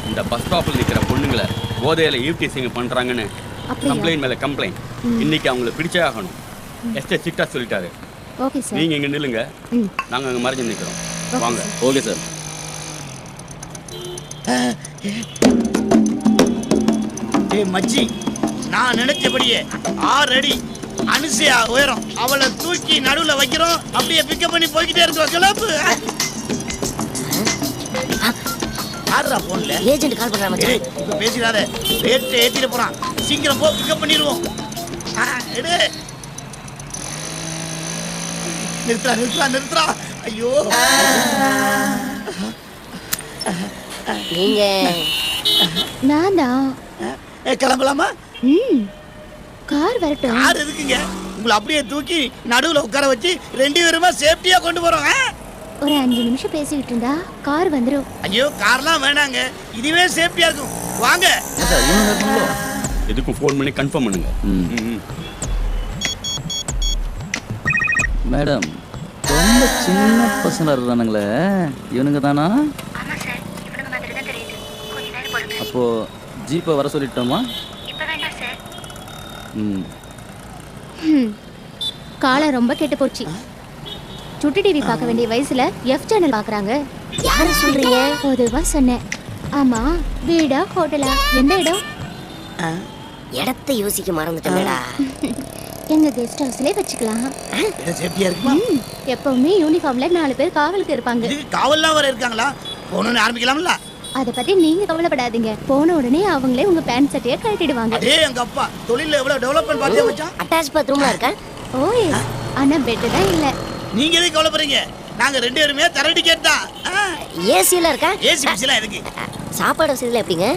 இந்த பஸ் ஸ்டாப்ல நிக்கிற பொண்ணுங்களை போதையில ஈவ்டீசிங் பண்றாங்கன்னு கம்ப்ளைண்ட் மேல கம்ப்ளைண்ட். இன்னைக்கு அவங்கள பிடிச்சே ஆகணும். எஸ்டே சிட்டா சொல்லிட்டாரு. Okay sir. நீங்க இங்க நில்லுங்க, நாங்க அங்க மறைஞ்சு நிக்கிறோம். வாங்க. Okay sir. ஏய் மச்சி, நான் நினைச்சபடியே 6 அடி அனுசையா உயரம் அவளை தூக்கி நடுவுல வைக்கிறோம். அப்படியே பிக்கப் பண்ணி போய்கிட்டே இருக்கோம். கிளப்பு. யாரா போன்ல? ஏஜென்ட் கால் பண்றாங்க மச்சான். இப்ப பேசிடாத, ரேட் ஏத்திட்டு போறான். சீக்கிரம் போ, பிக்கப் பண்ணிடுவோம். எடு. நிறுத்துறா நிறுத்துறா நிறுத்துறா. ஐயோ நீங்க நான் தான். கிளம்பலாமா? கார் வரட்டும். கார் எதுக்குங்க? உங்களை அப்படியே தூக்கி நடுவுல உட்கார வச்சு 2 பேருமா சேஃப்டியா கொண்டு போறோம். ஒரு 5 நிமிஷம் பேசிக்கிட்டு இருந்தா கார் வந்துரும். ஐயோ கார்லாம் வேணாங்க, இதுவே சேஃப்டியா இருக்கும். வாங்க. எதுக்கும் ஃபோன் பண்ணி கன்ஃபார்ம் பண்ணுங்க. மேடம் ரொம்ப சின்ன பசங்க இருந்தானுங்களே, இவனுங்க தானா? அப்போ ஜீப்பை வர சொல்லிட்டோமா? காலம் ரொம்ப கெட்டு போச்சு. சுட்டி டிவி பார்க்க வேண்டிய வயசுல எஃப் சேனல் பாக்குறாங்க. யார சொல்றீங்க? பொதுவா சொன்னேன். ஆமா, வீடா ஹோட்டலா? எந்த இடம்? இடத்தை யோசிக்க மறந்துட்டேன்டா. எங்க கெஸ்ட் ஹவுஸ்லயே வச்சுக்கலாம். சேஃப்டியா இருக்குமா? எப்பவுமே யூனிஃபார்ம்ல 4 பேர் காவலுக்கு இருப்பாங்க. இதுக்கு காவல்லாம் வர இருக்காங்களா? போணும்னு ஆரம்பிக்கலாம்ல? அத பத்தி நீங்க கவலைப்படாதீங்க. போன உடனே அவங்களே உங்க பேண்ட் சட்டையை கழட்டிடுவாங்க. அதே எங்க அப்பா தொழில்ல எவ்வளவு டெவலப்மென்ட் பாத்தியா மச்சான்? அட்டாச் பாத்ரூம்ல இருக்கா? ஓய், ஆனா பெட் தான் இல்ல. நீங்க எதுக்கு கவலைப்படுறீங்க? நாங்க 2 பேருமே தர டிக்கெட் தான். ஏசில இருக்கா? ஏசி பிசில எதுக்கு? சாப்பாடு வசதில எப்படிங்க?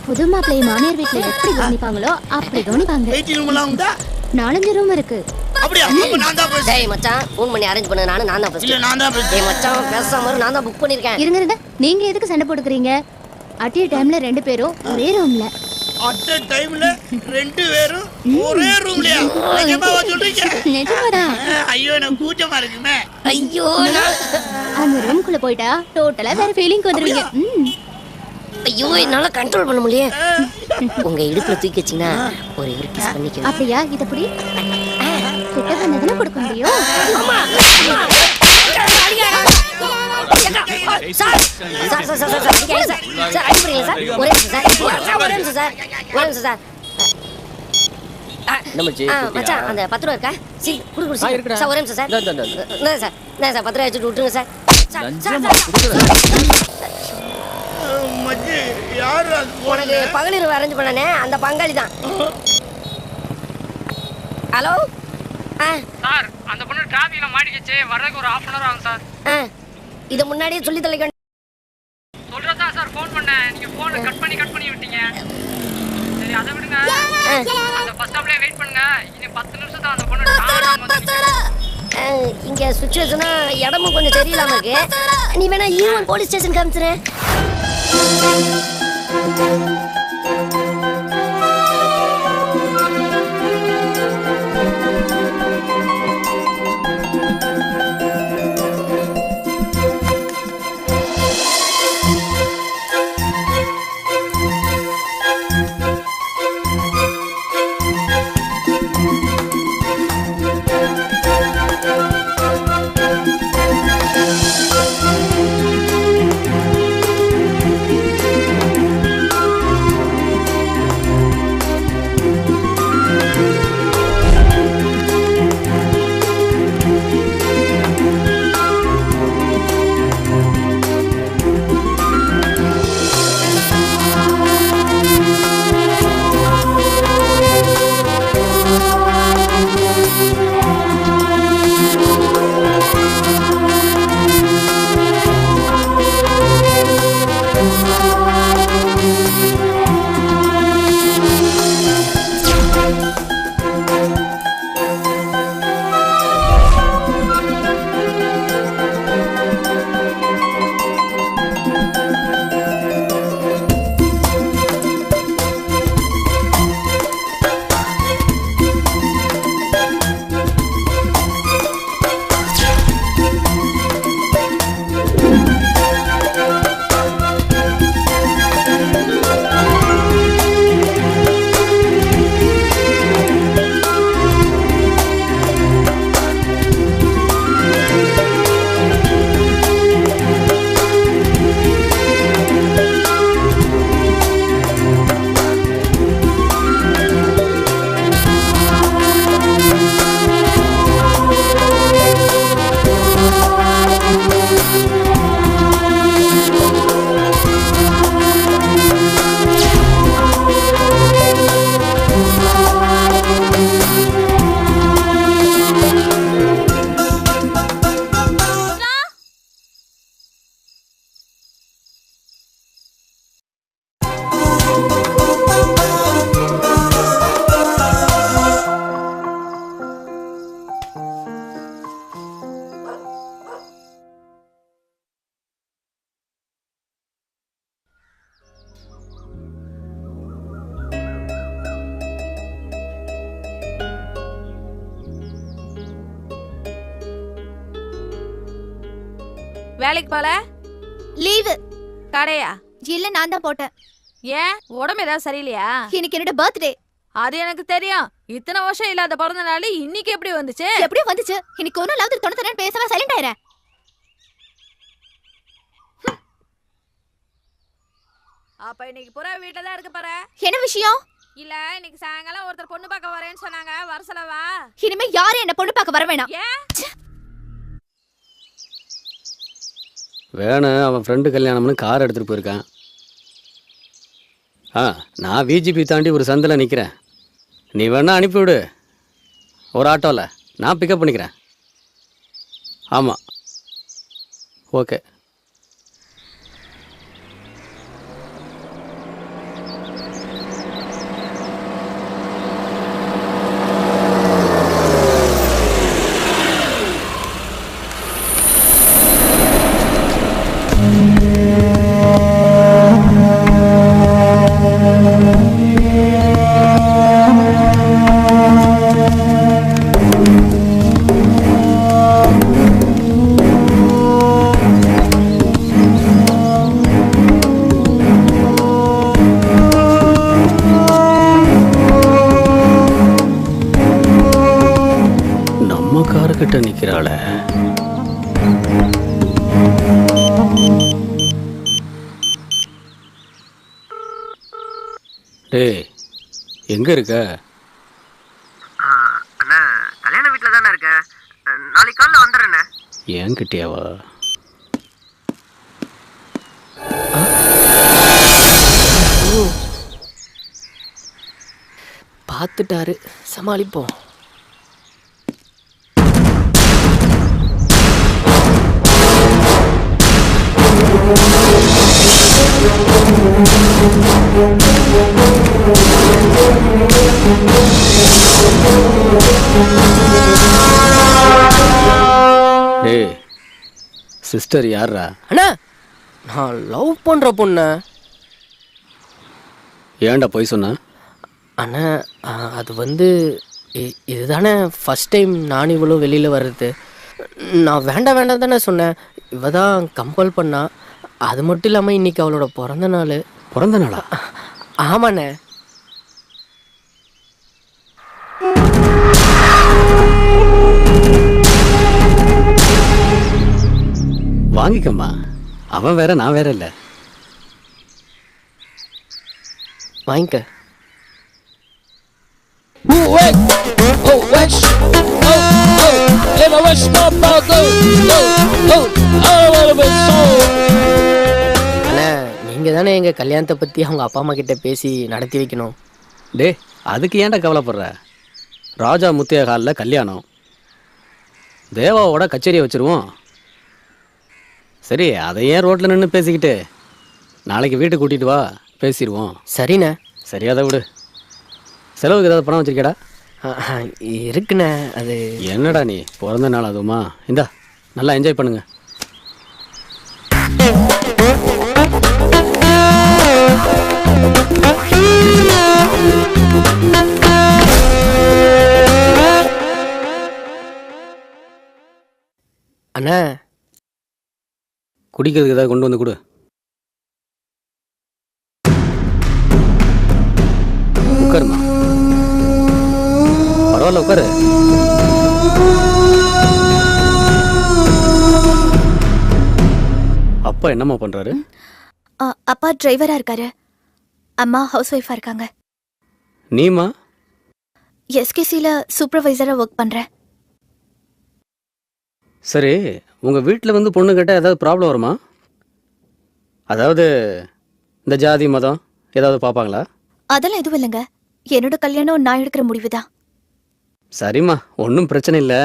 புது மாப்பிள்ளை மாமியார் வீட்ல எப்படி கவனிப்பாங்களோ அப்படி கவனிப்பாங்க. வெயிட்டிங் ரூம் எல்லாம் உண்டா? 4 ரூம் இருக்கு. அப்படியே அப்ப நான் தான் பேசுறேன். டேய் மச்சான், ஃபோன் பண்ணி அரேஞ்ச் பண்ண நான் தான் ஃபர்ஸ்ட். இல்ல நான் தான் பேசுறேன். டேய் மச்சான், பேசாம நான் தான் புக் பண்ணிருக்கேன். இருங்க, நீங்க எதுக்கு சண்டை போட்டுக்கிறீங்க? அட் டைம்ல 2 பேரும் ஒரே ரூம்ல. அட் டைம்ல 2 பேரும் ஒரே ரூம்லயா? நிஜமாவா சொல்றீங்க? நிஜமாதான். ஐயோ எனக்கு கூச்சமா இருக்குமே. ஐயோ அந்த ரூம்க்குள்ள போய்டா டோட்டலா வேற ஃபீலிங் வந்துருவீங்க. ஐயோ என்னால கண்ட்ரோல் பண்ண முடியல. உங்க இடுப்புல தூக்கி வச்சீங்கன்னா ஒரு கிஸ் பண்ணிக்க. அப்படியா? இத புடி. கிட்ட வந்ததுல கொடுக்க முடியும். Sir sir sir sir sir sir அடிப்பீங்க சார். ஒரே நிமிஷம் சார். மச்சான் அந்த 10 ரூபா இருக்கா? சரி குடு சார். ஒரே நிமிஷம் சார். நான் சார் 10 ரூபா வச்சுட்டு விட்டுருங்க சார். மச்சி யாரு அது? உனக்கு பகலிரவு அரேஞ்ச் பண்ணனே அந்த பங்காளி தான். ஹலோ சார் அந்த பொண்ணு டிராஃபிக்ல மாட்டிக்கிச்சு வர்றதுக்கு ஒரு 1/2 ஆகும் சார். இதை முன்னாடியே சொல்லி தொலைக்க சொல்றதா சார் ஃபோன் பண்ணேன். நீங்க ஃபோனை கட் பண்ணி விட்டீங்க. சரி அதை விடுங்க. அந்த பஸ் ஸ்டாப்லயே வெயிட் பண்ணுங்க. இன்னும் 10 நிமிஷம் தான் அந்த பொண்ணு இங்க சுச்சுவேஷனா இடமும் கொஞ்சம் சரியில்லாம இருக்கு. நீ வேணா ஈவன் போலீஸ் ஸ்டேஷன் காமிச்சிரு. வேலைக்கு போல? லீவு. கடையா? இல்ல, நான் தான் போட்டேன். ஏன், உடம்பு ஏதாவது சரியில்லையா? இன்னைக்கு என்னோட பர்த்டே. அது எனக்கு தெரியும். இத்தனை வருஷம் இல்லாத பிறந்த நாள் இன்னைக்கு எப்படி வந்துச்சு? எப்படியோ வந்துச்சு. இன்னைக்கு ஒரு நாள் தொண்ணு பேசாம சைலண்ட் ஆயிரேன். அப்ப இன்னைக்கு புறா வீட்டுல தான் இருக்க பாரு. என்ன விஷயம்? இல்ல, இன்னைக்கு சாயங்காலம் ஒருத்தர் பொண்ணு பார்க்க வரேன்னு சொன்னாங்க. வர சொல்லவா? இனிமே யாரும் என்ன பொண்ணு பார்க்க வர வேணாம். வேணும், அவன் ஃப்ரெண்டு கல்யாணம்னு கார் எடுத்துகிட்டு போயிருக்கான். நான் விஜிபி தாண்டி ஒரு சந்தில் நிற்கிறேன். நீ வேணா அனுப்பிவிடு ஒரு ஆட்டோவில், நான் பிக்கப் பண்ணிக்கிறேன். ஆமாம், ஓகே. கிட்ட நிக்கிறாள. டேய், எங்க இருக்க? அண்ணா, கல்யாண வீட்டுல தானே இருக்க. நாளைக்கு காலைல வந்துடுறேண்ணே. என்கிட்டயாவா? பார்த்துட்டாரு, சமாளிப்போம். டேய் சிஸ்டர் யாரா? அண்ணா நான் லவ் பண்ற பொண்ணு. ஏன்டா போய் சொன்ன? அண்ணா அது வந்து இதுதானே ஃபர்ஸ்ட் டைம் நான் இவ்வளோ வெளியில் வர்றது. நான் வேண்டாம் தானே சொன்னேன். இவ தான் கம்பல் பண்ணா. அது மட்டும் இல்லாமல் இன்னைக்கு அவளோட பிறந்த நாள். பிறந்த நாளா? ஆமாண்ணே. வாங்கிக்கம்மா. அவன் வேற நான் வேற இல்லை. வாங்கிக்க. அண்ணா நீங்கள் தானே எங்கள் கல்யாணத்தை பற்றி அவங்க அப்பா அம்மா கிட்ட பேசி நடத்தி வைக்கணும். டே அதுக்கு ஏன்டா கவலைப்படுற? ராஜா முத்தியா ஹாலில் கல்யாணம். தேவாவோட கச்சேரியை வச்சுருவோம். சரி அதை ஏன் ரோட்டில் நின்று பேசிக்கிட்டு நாளைக்கு வீட்டுக்கு கூட்டிகிட்டு வா, பேசிடுவோம். சரிண்ணே. சரி அதை விடு. செலவுக்கு ஏதாவது பணம் வச்சிருக்கேடா? இருக்குண்ணே. அது என்னடா நீ பிறந்த நாள் அதுவுமா? இந்தா நல்லா என்ஜாய் பண்ணுங்க. அண்ணா குடிக்கிறதுக்கு ஏதாவது கொண்டு வந்து கொடு. உட்காருமா. பரவாயில்ல உட்காரு. அப்பா என்னம்மா பண்றாரு? அப்பா டிரைவரா இருக்காரு. அம்மா ஹவுஸ் ஒய்ஃபா இருக்காங்க. நீமா? எஸ்கேசியில் சூப்பர்வைசரா ஒர்க் பண்றேன். சரி உங்கள் வீட்டில் வந்து பொண்ணு கேட்டால் ஏதாவது ப்ராப்ளம் வருமா? அதாவது இந்த ஜாதி மதம் ஏதாவது பார்ப்பாங்களா? அதெல்லாம் எதுவும் இல்லைங்க. என்னோட கல்யாணம் நான் எடுக்கிற முடிவு தான். சரிம்மா ஒன்றும் பிரச்சனை இல்லை.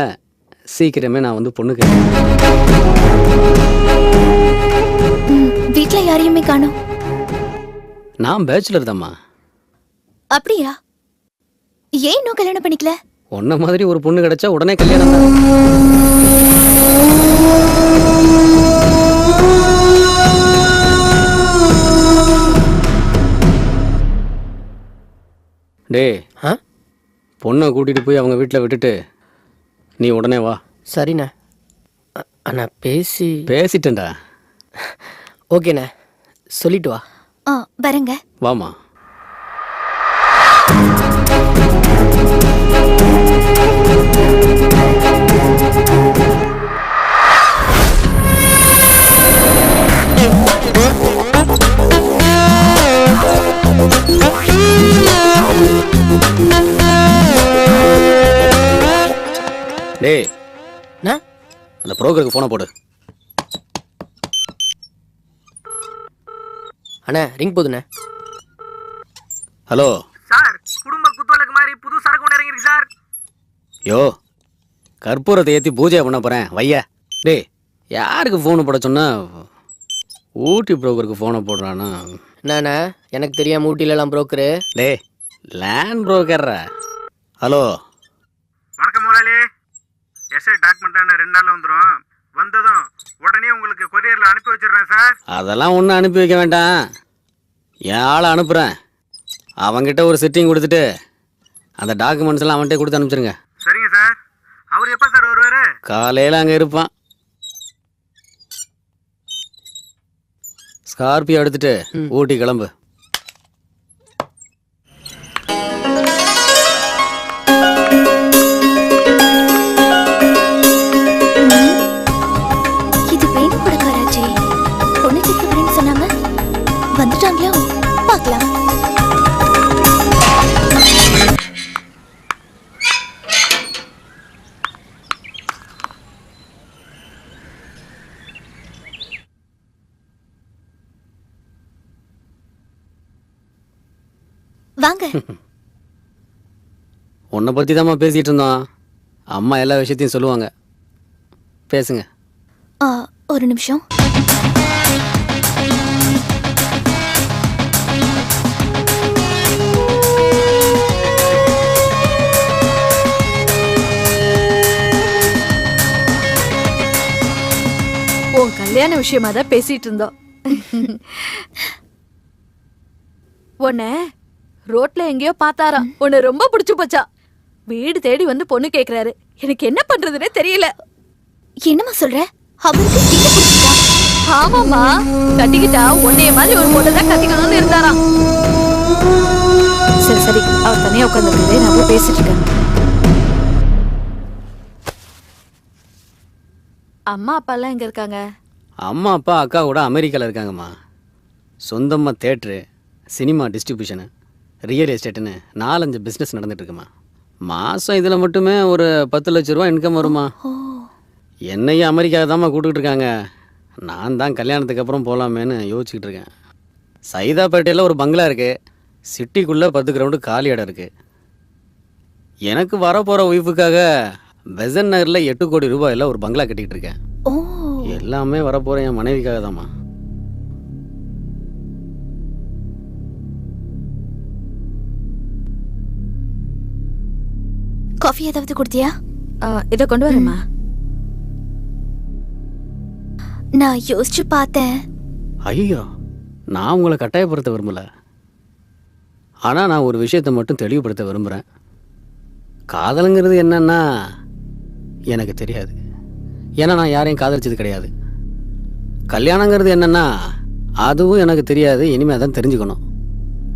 சீக்கிரமே நான் வந்து பொண்ணு கேட்குறேன். வீட்டில் யாரையுமே காணோம். நான் பேச்சுலர் தாம்மா. அப்படியா? ஏன் இன்னும் கல்யாணம் பண்ணிக்கல? உன்ன மாதிரி ஒரு பொண்ணு கிடைச்சா உடனே கல்யாணம் தான். டே பொண்ணை கூட்டிட்டு போய் அவங்க வீட்டில் விட்டுட்டு நீ உடனே வா. சரிண்ணே. அண்ணா பேசிட்டேன்டா. ஓகேண்ணே சொல்லிட்டு வா. வரேங்க. வாமா. டேய் அந்த புரோக்கருக்கு போனை போடு. அண்ணா ரிங் போதுண்ணே. ஹலோ சார், குடும்ப குத்துவலுக்கு மாதிரி புது சரக்கு ஒன்று இறங்கிருக்கு சார். யோ கற்பூரத்தை ஏற்றி பூஜை பண்ண போகிறேன் வையா. டேய் யாருக்கு ஃபோனு போட சொன்னா? ஊட்டி புரோக்கருக்கு ஃபோனை போடுறானா? என்னண்ணா எனக்கு தெரியாம ஊட்டிலலாம் புரோக்கரு? டேய் லேண்ட் புரோக்கர்ரா. ஹலோ வணக்கம் முதலாளி. எஸ்ஐ டாக்குமெண்ட் 2 நாள்ல வந்துடும். வந்ததும் உடனே உங்களுக்கு கொரியர்ல அனுப்பி வச்சிடுறேன் சார். அதெல்லாம் ஒன்றும் அனுப்பி வைக்க வேண்டாம். என் ஆளை அனுப்புகிறேன். அவங்கிட்ட ஒரு செட்டிங் கொடுத்துட்டு அந்த டாக்குமெண்ட்ஸ் எல்லாம் அவன்கிட்ட கொடுத்து அனுப்பிச்சிருங்க. சரிங்க சார். அவர் எப்போ சார் வருவாரு? காலையில் அங்கே இருப்பான். ஸ்கார்பியோ எடுத்துட்டு ஊட்டி கிளம்பு. இது வேணும் கொடுக்காராஜி. பொண்ணு கேட்க வரேன்னு சொன்னாங்க. வந்துட்டாங்களோ பார்க்கலாம். வாங்க. உன்னை பற்றி தாம்மா பேசிகிட்டு இருந்தோம். அம்மா எல்லா விஷயத்தையும் சொல்லுவாங்க. பேசுங்க. ஒரு நிமிஷம். கல்யாண விஷயமா தான் பேசிட்டு இருந்தோம். உன்னை ரோட்ல எங்கேயோ பார்த்தாராம். உன்னை ரொம்ப பிடிச்சு போச்சா. வீடு தேடி வந்து பொண்ணு கேக்குறாரு. எனக்கு என்ன பண்றதுன்னே தெரியல. என்னமா சொல்ற? அவருக்கு என்ன பிடிச்சிருக்கா? ஆமாமா, கட்டிக்கிட்டா உன்னைய மாதிரி ஒரு பொண்ணு தான் கட்டிக்கணும்னு இருந்தாராம். சரி சரி, அவர் தனியா உட்காந்துருக்காரு, நான் போய் பேசிட்டு இருக்கேன். அம்மா அப்பா எல்லாம் எங்க இருக்காங்க? அம்மா அப்பா அக்கா கூட அமெரிக்காவில் இருக்காங்கம்மா. சொந்தமாக தேட்ரு, சினிமா டிஸ்ட்ரிபியூஷனு, ரியல் எஸ்டேட்டுன்னு 4-5 பிஸ்னஸ் நடந்துட்டுருக்குமா. மாதம் இதில் மட்டுமே ஒரு 10 லட்ச ரூபா இன்கம் வருமா. என்னையும் அமெரிக்காவை தாம்மா கூப்பிட்டுக்கிட்டு இருக்காங்க. நான் தான் கல்யாணத்துக்கு அப்புறம் போகலாமேன்னு யோசிச்சுக்கிட்டு இருக்கேன். சைதாப்பேட்டையில் ஒரு பங்களா இருக்குது. சிட்டிக்குள்ளே 10 கிரவுண்டு காலி இடம் இருக்குது. எனக்கு வரப்போகிற ஒய்ஃபுக்காக பெசன் நகரில் 8 கோடி ரூபாயில் ஒரு பங்களா கட்டிக்கிட்டு இருக்கேன். எல்லாமே வரப்போகிற என் மனைவிக்காக தாம்மா. காஃபி ஏதாவது கொடுத்தியா? இதை கொண்டு வரேம்மா. நான் யோசிச்சு பார்த்தேன். ஐயோ, நான் உங்களை கட்டாயப்படுத்த விரும்பலை. ஆனால் நான் ஒரு விஷயத்தை மட்டும் தெளிவுபடுத்த விரும்புகிறேன். காதலுங்கிறது என்னன்னா எனக்கு தெரியாது. ஏன்னா நான் யாரையும் காதலிச்சது கிடையாது. கல்யாணங்கிறது என்னன்னா அதுவும் எனக்கு தெரியாது. இனிமேல் தான் தெரிஞ்சுக்கணும்.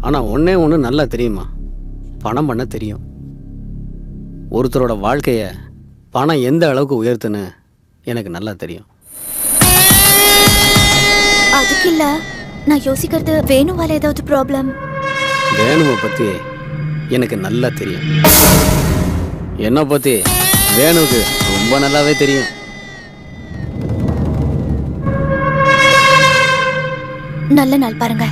ஆனால் ஒன்றே ஒன்று நல்லா தெரியுமா, பணம் பண்ண தெரியும். ஒருத்தரோட வாழ்க்கையை பணம் எந்த அளவுக்கு உயர்த்துன்னு எனக்கு நல்லா தெரியும். அதுக்கு இல்ல, நான் யோசிக்கிறது வேணுவால ஏதாவது ப்ராப்ளம். வேணுவை பற்றி எனக்கு நல்லா தெரியும். என்னை பற்றி வேணுவுக்கு ரொம்ப நல்லாவே தெரியும். நல்ல நாள் பாருங்க.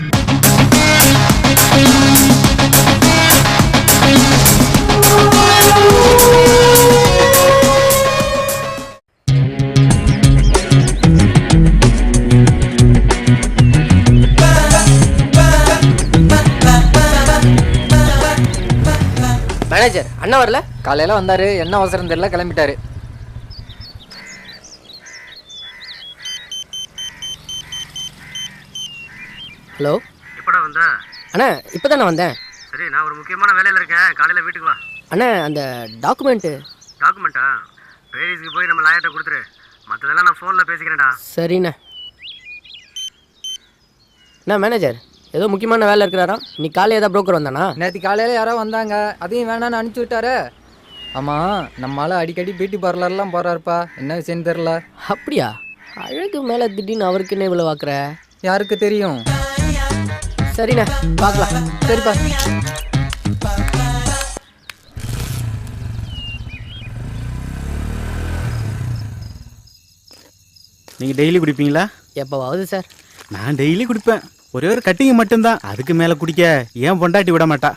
மேனேஜர் அண்ணா வரல? காலையில வந்தாரு, என்ன அவசரம் தெரியல, கிளம்பிட்டாரு. ஹலோ, எப்படா வந்த? அண்ணா இப்போ தான் நான் வந்தேன். சரி, நான் ஒரு முக்கியமான வேலையில் இருக்கேன். காலையில் வீட்டுக்கு வா. அண்ணா அந்த டாக்குமெண்ட்டு. டாக்குமெண்ட்டா? பேரிஸ்க்கு போய் நம்ம லாயர்கிட்ட கொடுத்துரு. மற்றதெல்லாம் நான் ஃபோனில் பேசிக்கிறேன்டா. சரிண்ணே. அண்ணா மேனேஜர் ஏதோ முக்கியமான வேலை இருக்கிறாரா? இன்னைக்கு காலையில் ஏதாவது புரோக்கர் வந்தானா? நேற்று காலையில் யாரோ வந்தாங்க, அதையும் வேணான்னு அனுப்பிச்சி விட்டாரு. ஆமாம், நம்மளால அடிக்கடி பியூட்டி பார்லர்லாம் போகிறாருப்பா. என்ன விஷயம் தெரில. அப்படியா? அழகு மேலே திடீர்னு அவருக்கு என்ன இவ்வளோ பார்க்குற? யாருக்கு தெரியும். சரிண்ணே, பார்க்கலாம். சரிப்பா. நீங்கள் டெய்லி குடிப்பீங்களா? எப்போவாவது சார். நான் டெய்லி குடிப்பேன். ஒரே ஒரு கட்டிங் மட்டும்தான். அதுக்கு மேலே குடிக்க ஏன் பொண்டாட்டி விட மாட்டா.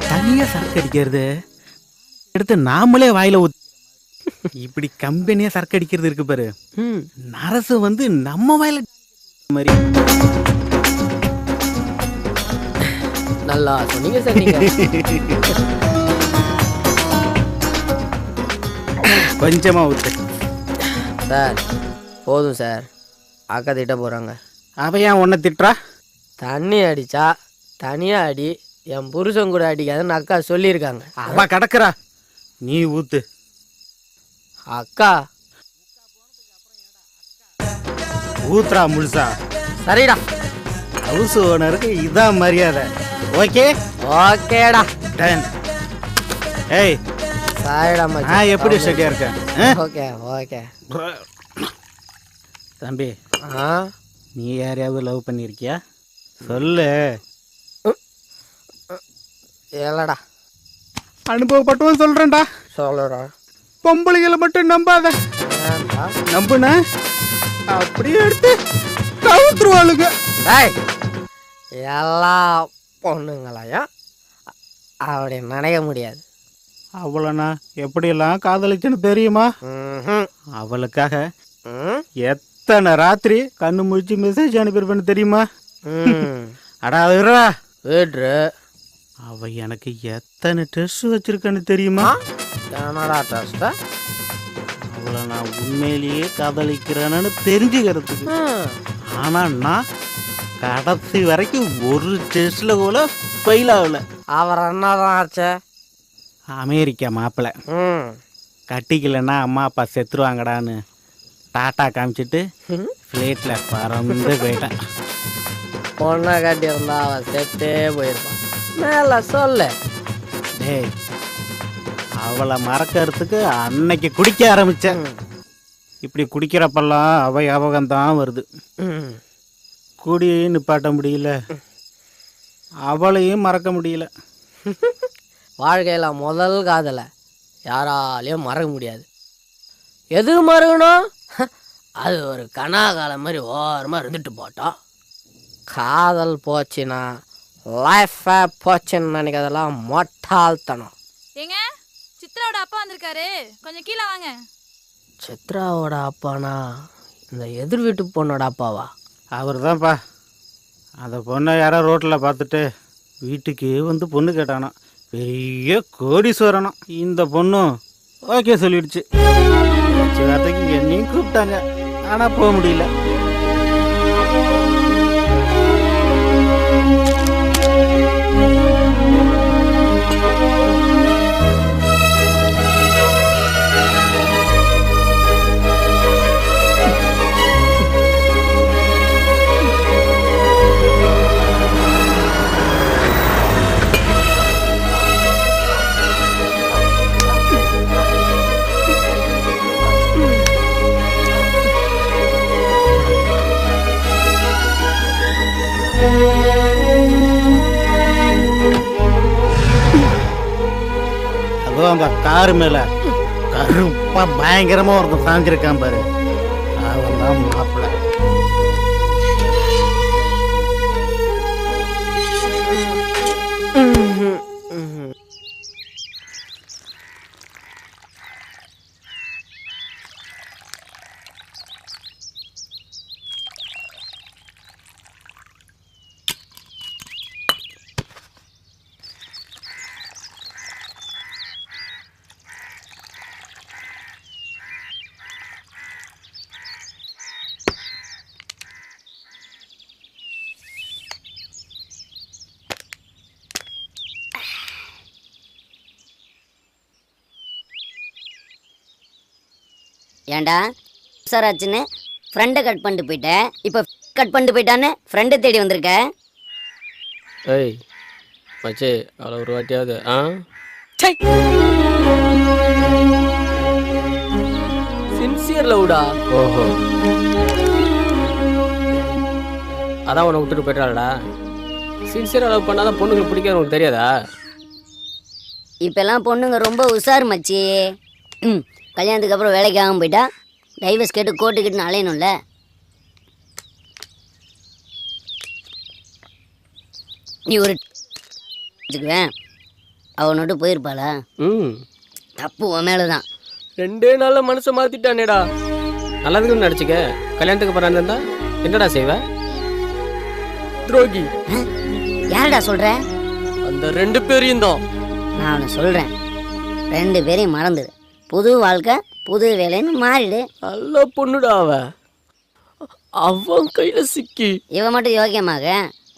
தனியாக சரக்கு அடிக்கிறது எடுத்து நாமளே வாயில ஊத்தி இப்படி கம்பெனியா சரக்கு அடிக்கிறது இருக்கு பாரு. நரசு வந்து நம்ம வாயில மாதிரி. நல்லா சொன்னீங்க சார். நீங்க கொஞ்சமா ஊத்து சார். போதும் சார், அக்கா திட்ட போறாங்க. அவ ஏன் உன்னை திட்டுறா? தண்ணி அடிச்சா தனியா அடி, என் புருஷன் கூட அடிக்காதுன்னு அக்கா சொல்லியிருக்காங்க. அவ கடக்குறா, நீ ஊத்து. அக்கா ஊத்துறா முழுசா. சரிடா. ஹவுஸ் ஓனருக்கு இதான் மரியாதை. ஓகே ஓகேடா. டன். ஏய் சாரிடா மச்சான். நான் எப்படி ஸ்டடியா இருக்கேன்? Okay okay. தம்பி, நீ யாரையாவது லவ் பண்ணியிருக்கியா? சொல்லு. ஏலடா. அனுபவப்பட்டவன் சொல்றேன்டா. சொல்லுடா. பொம்பளைகளை மட்டும் நம்பாத. நம்புன அப்படியே எடுத்து கவுத்துருவாளுங்க. எல்லா பொண்ணுங்களையும் அப்படி நினைக்க முடியாது. அவளை எப்படியெல்லாம் காதலிச்சுன்னு தெரியுமா? அவளுக்காக எத்தனை ராத்திரி கண்ணு முடிச்சு மெசேஜ் அனுப்பியிருப்பேன்னு தெரியுமா? அடா வீட்ரு அவ எனக்கு எத்தனை ட்ரெஸ் வச்சிருக்கேன்னு தெரியுமா? என்னடா ட்ரெஸ்டா? அவளை நான் உண்மையிலேயே காதலிக்கிறேன்னு தெரிஞ்சுக்கிறதுக்கு. ஆனா நான் கடைசி வரைக்கும் ஒரு டெஸ்ட்ல கூட ஃபெயில் ஆகல. அவர் என்னதான் ஆச்சு? அமெரிக்கா மாப்பிள்ளை கட்டிக்கலன்னா அம்மா அப்பா செத்துருவாங்கடான்னு டாட்டா காமிச்சிட்டு ஃப்ளைட்ல பறந்து போயிட்டேன். பொண்ணை கட்டியிருந்தா அவன் செத்தே போயிருப்பான். மேல சொல்லு. டேய், அவளை மறக்கிறதுக்கு அன்னைக்கு குடிக்க ஆரம்பிச்சேன். இப்படி குடிக்கிறப்பெல்லாம் அவ ஞாபகம்தான் வருது. குடியையும் நிப்பாட்ட முடியல, அவளையும் மறக்க முடியல. வாழ்க்கையில் முதல் காதலை யாராலையும் மறக்க முடியாது. எது மறக்கணும்? அது ஒரு கனாகாலம் மாதிரி ஓரமாக இருந்துட்டு போட்டோம். காதல் போச்சுன்னா லைஃபை போச்சுன்னு நினைக்கிறதெல்லாம் மொட்டாள்தனம். ஏங்க, சித்ராவோட அப்பா வந்திருக்காரு, கொஞ்சம் கீழே வாங்க. சித்ராவோட அப்பானா இந்த எதிர் வீட்டு பொண்ணோட அப்பாவா? அவர் தான்ப்பா. அந்த பொண்ணை யாரோ ரோட்டில் பார்த்துட்டு வீட்டுக்கு வந்து பொண்ணு கேட்டானோ. பெரிய கோடீஸ்வரனோ. இந்த பொண்ணும் ஓகே சொல்லிடுச்சு. வார்த்தைக்கு என்னையும் கூப்பிட்டாங்க, ஆனால் போக முடியல. அதுவும் அந்த காரு மேல கருப்பா பயங்கரமா ஒருத்தன் சாஞ்சிருக்கான் பாரு, அவன் தான் மாப்பிள்ளை. ஏண்டா சார் ஆச்சுன்னு ஃப்ரெண்டை கட் பண்ணிட்டு போயிட்டேன், இப்போ கட் பண்ணிட்டு போயிட்டான்னு ஃப்ரெண்டை தேடி வந்திருக்க. ஏய் மச்சே, அவளை ஒரு வாட்டியாவது சின்சியர் லவ்டா. ஓஹோ, அதான் உன்னை விட்டுட்டு போயிட்டாளடா. சின்சியராக லவ் பண்ணாதான் பொண்ணுங்களுக்கு பிடிக்காது, உனக்கு தெரியாதா? இப்போல்லாம் பொண்ணுங்க ரொம்ப உஷார் மச்சி. கல்யாணத்துக்கு அப்புறம் வேலைக்கு ஆகாமல் போயிட்டா டைவர்ஸ் கேட்டு கோட்டுக்கிட்டு அலையணும்ல. நீ ஒரு வச்சுக்குவேன், அவனோட்டு போயிருப்பாளா? தப்பு உன் மேலே தான். 2 நாள்ல மனசை மாத்திட்டானேடா. நல்லதுன்னு நடிச்சுக்க. கல்யாணத்துக்கு அப்புறம் இருந்தா என்னடா செய்வ? துரோகி. யாரடா சொல்ற? அந்த 2 பேரையும் தான் நான் அவனை சொல்றேன். 2 பேரையும் மறந்துடு, புது வாழ்க்கை புது வேலைன்னு மாறிடு. நல்ல பொண்ணுடா அவ. அவன் கையில சிக்கி இவன் மட்டும் யோக்கியமாக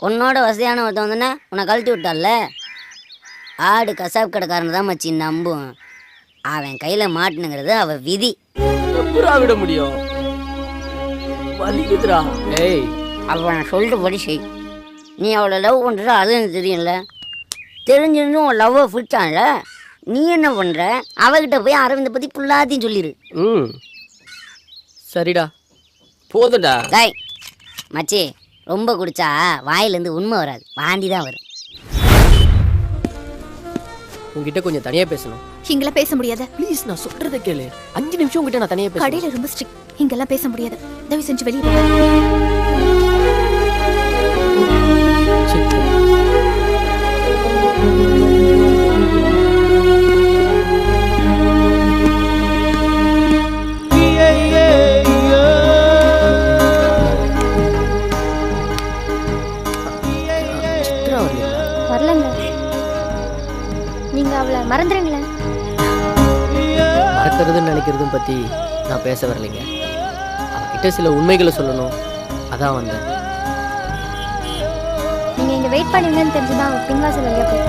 உன்னோட வசதியான ஒருத்தன் வந்துன்னா உன்னை கழட்டி விட்டால. ஆடு கசாப் கடைக்காரன் தான் மச்சி நம்பும். அவன் கையில மாட்டுனுங்கிறது அவ விதி. எப்படா விட முடியும்? வலிக்குதுடா. ஏய், அவன் சொல்லிட்டு படி செய். நீ அவளை லவ் பண்ணுற அது எனக்கு தெரியும்ல. தெரிஞ்சிருந்தும் உன் லவ்வை பிடிச்சான்ல, நீ என்ன பண்ற? அவகிட்ட போய் அரவிந்தை பத்தி புல்லாத்தையும் சொல்லிடு. சரிடா, போதுடா. டாய் மச்சி, ரொம்ப குடிச்சா வாயிலேருந்து உண்மை வராது, வாந்தி தான் வரும். உங்ககிட்ட கொஞ்சம் தனியா பேசணும். இங்கெல்லாம் பேச முடியாது. ப்ளீஸ், நான் சொல்றத கேளு. 5 நிமிஷம் உங்ககிட்ட நான் தனியா பேசணும். கடையில ரொம்ப ஸ்ட்ரிக்ட், இங்கெல்லாம் பேச முடியாது. தயவு செஞ்சு வெளியே போங்க. சித்ரா வரல. வைக்கிறதும் பற்றி நான் பேச வரலைங்க. அவகிட்ட சில உண்மைகளை சொல்லணும், அதான் வந்தேன். நீங்க இங்க வெயிட் பண்ணுவீங்கன்னு தெரிஞ்சுதான் அவர் பின்வாசல் வழியா போய்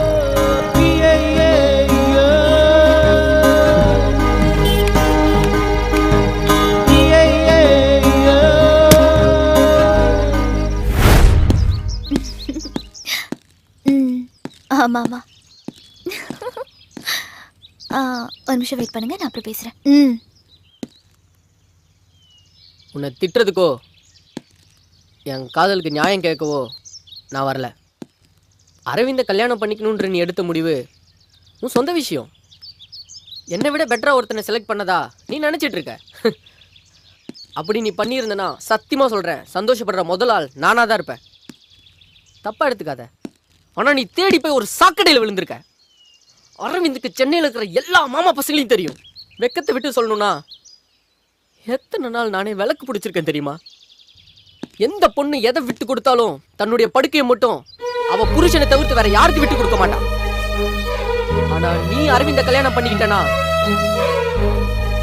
ஆமா ஆமா. ஒரு நிமிஷம் வெயிட் பண்ணுங்க, நான் அப்புறம் பேசுறேன். உன்னை திட்டுறதுக்கோ என் காதலுக்கு நியாயம் கேட்கவோ நான் வரல. அரவிந்த கல்யாணம் பண்ணிக்கணுன்ற நீ எடுத்த முடிவு உன் சொந்த விஷயம். என்னை விட பெட்டரா ஒருத்தனை செலக்ட் பண்ணதா நீ நினைச்சிட்டு இருக்க. அப்படி நீ பண்ணியிருந்தனா சத்தியமா சொல்றேன், சந்தோஷப்படுற முதல் ஆள் நானா தான் இருப்பேன். தப்பா எடுத்துக்காத. ஆனா நீ தேடி போய் ஒரு சாக்கடையில் விழுந்திருக்க. அரவிந்துக்கு சென்னையில் இருக்கிற எல்லா மாமா பசங்களையும் தெரியும். வெக்கத்தை விட்டு சொல்லணும்னா எத்தனை நாள் நானே விளக்கு பிடிச்சிருக்கேன் தெரியுமா? எந்த பொண்ணு எதை விட்டு கொடுத்தாலும் தன்னுடைய படுக்கையை மட்டும் அவ புருஷனை தவிர்த்து வேற யாருக்கு விட்டு கொடுக்க மாட்டான். ஆனா நீ அரவிந்த கல்யாணம் பண்ணிக்கிட்டனா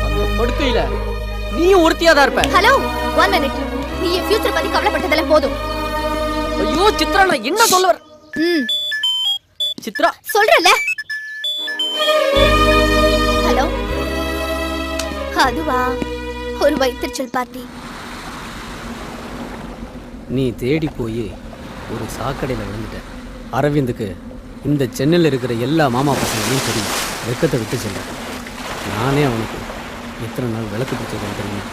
அந்த படுக்கையில நீயும் ஒருத்தியா தான் இருப்ப. Hello, 1 minute. நீ என் ஃபியூச்சர் பத்தி கவலைப்பட்டதெல்லாம் போதும். ஐயோ சித்ரா, நான் என்ன சொல்ல வர? சித்ரா சொல்றல. ஹலோ, அதுவா ஒரு வயிற்றுச்சல் பார்ட்டி. நீ தேடி போய் ஒரு சாக்கடையில் விழுந்துட்ட. அரவிந்துக்கு இந்த சென்னையில் இருக்கிற எல்லா மாமா பசங்களையும் தெரியும். வெக்கத்தை விட்டு சொல்ல. நானே அவனுக்கு எத்தனை நாள் விளக்கு பிடிச்சிருக்கேன் தெரியுமா?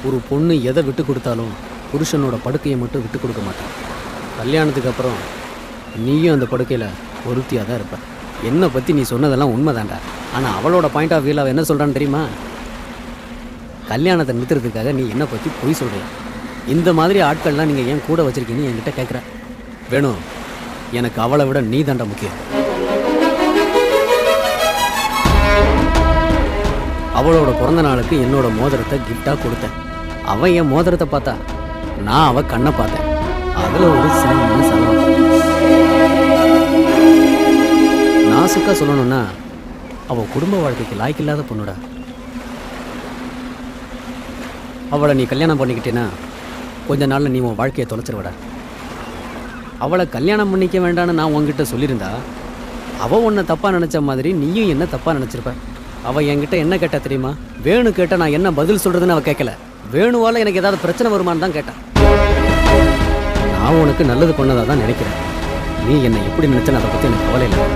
ஒரு பொண்ணு எதை விட்டு கொடுத்தாலும் புருஷனோட படுக்கையை மட்டும் விட்டு கொடுக்க மாட்டான். கல்யாணத்துக்கு அப்புறம் நீயும் அந்த படுக்கையில் ஒருத்தியாக தான் இருப்ப. என்னை பற்றி நீ சொன்னதெல்லாம் உண்மைதான்டா. ஆனால் அவளோட பாயிண்ட் ஆஃப் வியூவில் அவள் என்ன சொல்கிறான்னு தெரியுமா? கல்யாணத்தை நிறுத்துறதுக்காக நீ என்னை பற்றி பொய் சொல்கிற. இந்த மாதிரி ஆட்கள்லாம் நீங்கள் ஏன் கூட வச்சுருக்கீங்கன்னு என்கிட்ட கேட்குற. வேணும், எனக்கு அவளை விட நீ தாண்டா முக்கியம். அவளோட பிறந்த நாளுக்கு என்னோட மோதிரத்தை கிஃப்டாக கொடுத்தேன். அவன் என் மோதிரத்தை பார்த்தா, நான் அவள் கண்ணை பார்த்தேன். அதில் ஒரு சின்ன சலம். நாசுக்கா சொல்லணும்னா அவள் குடும்ப வாழ்க்கைக்கு லாய்க்கில்லாத பொண்ணுடா. அவளை நீ கல்யாணம் பண்ணிக்கிட்டேன்னா கொஞ்ச நாளில் நீ உன் வாழ்க்கையை தொலைச்சிருவடா. அவளை கல்யாணம் பண்ணிக்க வேண்டான்னு நான் உங்ககிட்ட சொல்லியிருந்தா அவள் உன்னை தப்பாக நினச்ச மாதிரி நீயும் என்ன தப்பாக நினச்சிருப்ப. அவள் என்கிட்ட என்ன கேட்டா தெரியுமா? வேணு கேட்டால் நான் என்ன பதில் சொல்கிறதுன்னு அவள் கேட்கல. வேணுவால் எனக்கு ஏதாவது பிரச்சனை வருமானு தான் கேட்டான். நான் உனக்கு நல்லது பண்ணதாக தான் நினைக்கிறேன். நீ என்னை எப்படி நினச்சேன்னு அதை பற்றி எனக்கு கவலை இல்லை.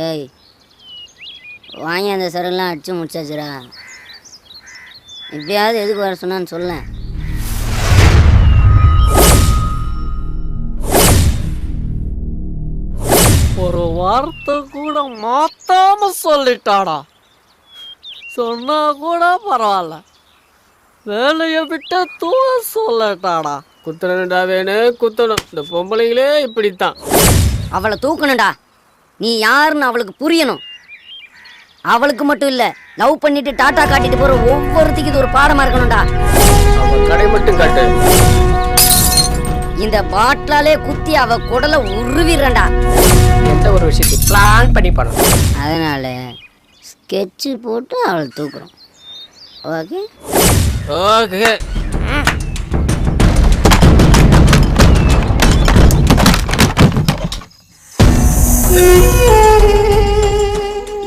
ஏய், வாங்கி அந்த சரெல்லாம் அடிச்சு முடிச்சாச்சுடா. இப்பயாவது எதுக்கு வர சொன்னான்னு சொல்ல. ஒரு வார்த்தை கூட மாத்தாம சொல்லிட்டாடா. சொன்னா கூட பரவாயில்ல, வேலையை விட்டு தூர சொல்லட்டாடா. குத்தணும்டா வேணு, குத்தணும். இந்த பொம்பளைங்களே இப்படித்தான். அவளை தூக்கணும்டா. நீ யாருன்னு அவளுக்கு புரியணும். அவளுக்கு மட்டும் இல்ல, லவ் பண்ணிட்டு டாட்டா காட்டிட்டு போற ஒவ்வொருத்திக்கு இது ஒரு பாடமா இருக்கணும்டா. அவ கடை மட்டும் காட்டு. இந்த பாட்டிலாலே குத்தி அவ குடலை உருவிடுறா. எந்த ஒரு விஷயத்தையும் பிளான் பண்ணி பண்ணணும். அதனால ஸ்கெட்சு போட்டு அவளை தூக்குறோம். Okay okay.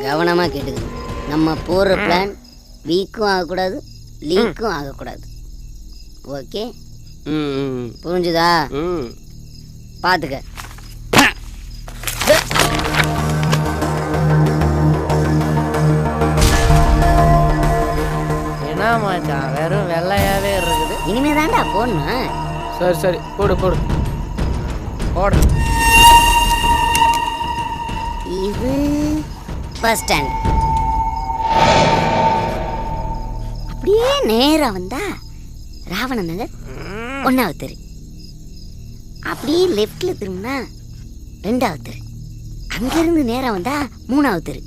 கவனமா கேட்டுது. நம்ம போற பிளான் வீக்கும் ஆகக்கூடாது, லீக்கும் ஆகக்கூடாது. ஓகே, புரிஞ்சுதா? பாத்துக்க. என்ன மச்சான் வெறும் வெள்ளையாவே இருக்குது? இனிமே தாண்டா போடணும். சரி சரி, போடு போடு போடு. இது பஸ் ஸ்டாண்ட். அப்படியே நேரா வந்தா ராவண நகர் 1வது தெரு. அப்படியே லெஃப்ட்ல திரும்பினா 2வது தெரு. அங்கிருந்து நேரம் வந்தா 3வது தெரு,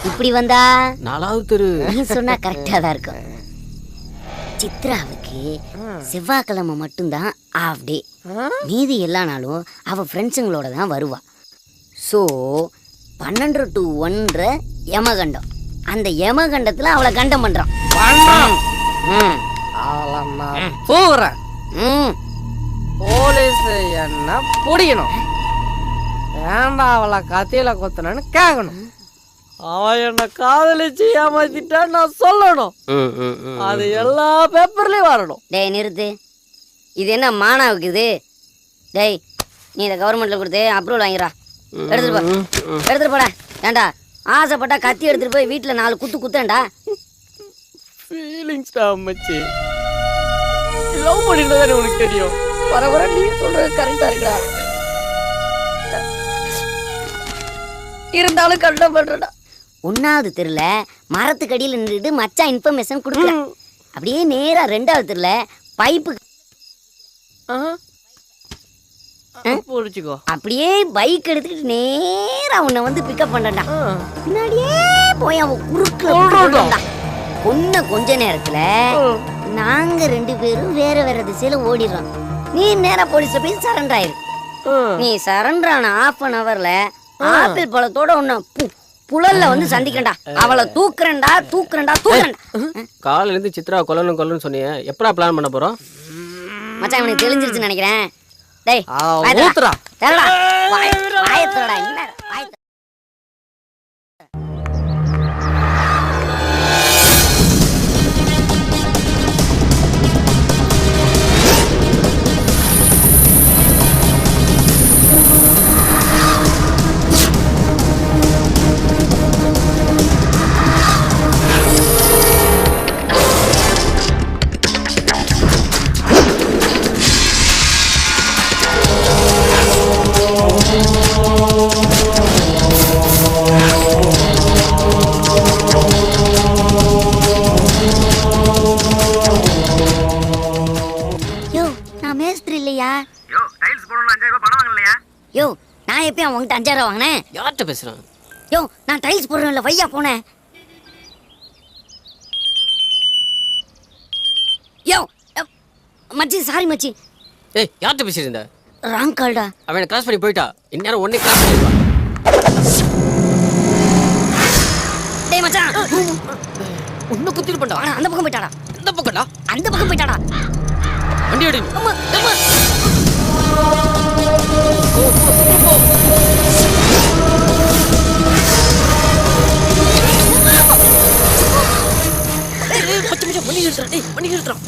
இப்படி வந்தா 4வது தெரு. நீ சொன்னா கரெக்டா தான் இருக்கும். சித்ராவுக்கு செவ்வாய்க்கிழமை மட்டும்தான் ஆஃப் டே, மீதி எல்லா நாளும் அவ ஃப்ரெண்ட்ஸுங்களோட தான் வருவா. ஸோ 12 to 1 யமகண்டம். அந்த யமகண்டத்துல அவளை கண்டம் பண்றான். அவளை நான் போகிறேன். போலீஸ் என்ன பிடிக்கணும், ஏன்டா அவளை கத்தியில கொத்தனன்னு கேட்கணும். அவன் என்ன காதலிச்சு ஏமாத்திட்டா நான் சொல்லணும். அது எல்லா பேப்பர்லயும் வரணும். டேய் நிறுத்து, இது என்ன மானாவுக்கு இது? டேய் நீ இதை கவர்மெண்ட்ல கொடுத்து அப்ரூவல் வாங்கிடா. எடுத்துட்டு போடா. ஏண்டா ஆசைப்பட்டா கத்தி எடுத்துட்டு போய் வீட்டுல 4 குத்து குத்தேன்டா. ஃபீலிங்ஸ்டா மச்சி, லவ் பண்ணிட்டு உனக்கு தெரியும். வர வர நீ சொல்றது கரெக்டா இருக்குடா, இருந்தாலும் கண்டம் பண்றடா. 1வது தெருல மரத்துக்கடியில் நின்றுட்டு மச்சான் இன்ஃபர்மேஷன் கொடுக்கல. அப்படியே நேரா 2வது தெருல பைப்பு அப்படியே பைக் எடுத்துக்கிட்டு நேரா உன்னை வந்து பிக்கப் பண்ணடா. பின்னாடியே போய் அவன் குறுக்க கொஞ்ச நேரத்துல நாங்க 2 பேரும் வேற வேற திசையில ஓடிடுறோம். நீ நேரா போலீஸ்ல போய் சரண்டர் ஆயிரு. நீ சரண்டர் ஆன 1/2 hourல ஆப்பிள் பழத்தோட உன்னை புழல்ல வந்து சந்திக்கண்டா. அவளை தூக்குறேன்டா. காலையில இருந்து சித்ரா கொல்லணும் சொன்னீங்க, எப்படா பிளான் பண்ண போறோம்? மச்சான் இவனுக்கு தெரிஞ்சிருச்சுன்னு நினைக்கிறேன். டேய் ஊத்துறா தெரடா வாயத்தடா. என்ன வாயத்த யோ நான் எப்பயும் அவங்ககிட்ட 5000 ரூபா வாங்கினேன். யார்கிட்ட பேசுறேன்? யோ நான் டைல்ஸ் போடுறேன்ல வையா போனேன். யோ மச்சி சாரி மச்சி. ஏய் யார்கிட்ட பேசிருந்த? ராங் கால்டா. அவனை கிராஸ் பண்ணி போயிட்டா. இந்நேரம் ஒண்ணே கிராஸ் பண்ணிடுவா. டேய் மச்சான் ஒண்ணு குத்திட்டு பண்ணா. அந்த பக்கம் போய்ட்டாடா. இந்த பக்கம்டா. அந்த பக்கம் போய்ட்டாடா. வண்டி எடு. அம்மா அம்மா வண்டி நிறுத்துறான்.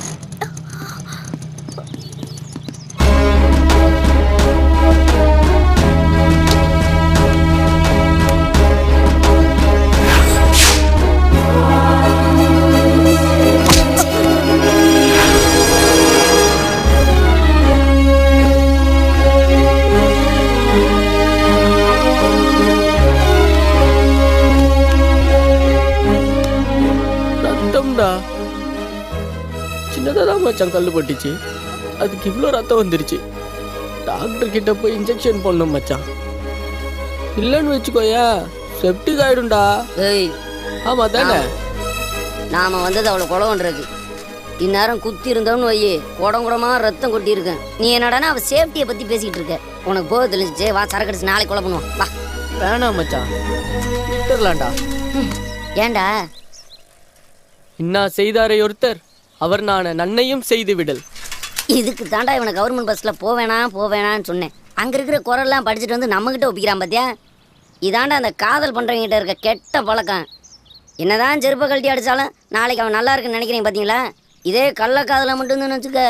சின்னதான் மச்சான் கல்லு பட்டுச்சு, அதுக்கு இவ்வளோ ரத்தம் வந்துருச்சு. டாக்டர் கிட்ட போய் இன்ஜெக்ஷன் பண்ணணும் மச்சான். இல்லைன்னு வச்சுக்கோயா செப்டிக் ஆயிடும்டா. ஏய் ஆமா தானே, நாம வந்தது அவளை கொலை பண்றதுக்கு. இந்நேரம் குத்தி இருந்தோம்னு வையே குடங்குடமா ரத்தம் கொட்டி இருக்கேன். நீ என்னடானா அவ சேஃப்டியை பத்தி பேசிட்டு இருக்க. உனக்கு போக தெரிஞ்சிச்சு, வா சரக்கு அடிச்சு நாளைக்கு கொலை பண்ணுவோம் வா. வேணாம் மச்சான் விட்டுறலாம்டா. ஏண்டா? இன்னா செய்தாரே ஒருத்தர், அவர் நான் நன்னையும் செய்து விடல். இதுக்கு தாண்டா இவனை கவர்மெண்ட் பஸ்ல போவேணான்னு சொன்னேன். அங்க இருக்கிற குரல்லாம் படிச்சுட்டு வந்து நம்ம கிட்ட ஒப்பிக்கிறான் பாத்தியா. இதாண்டா அந்த காதல் பண்றவங்கிட்ட இருக்க கெட்ட பழக்கம். என்னதான் செருப்பை கழட்டி அடிச்சாலும் நாளைக்கு அவன் நல்லா இருக்குன்னு நினைக்கிறேன் பாத்தீங்களா. இதே கள்ள காதலை மட்டும்தான் வச்சுக்க,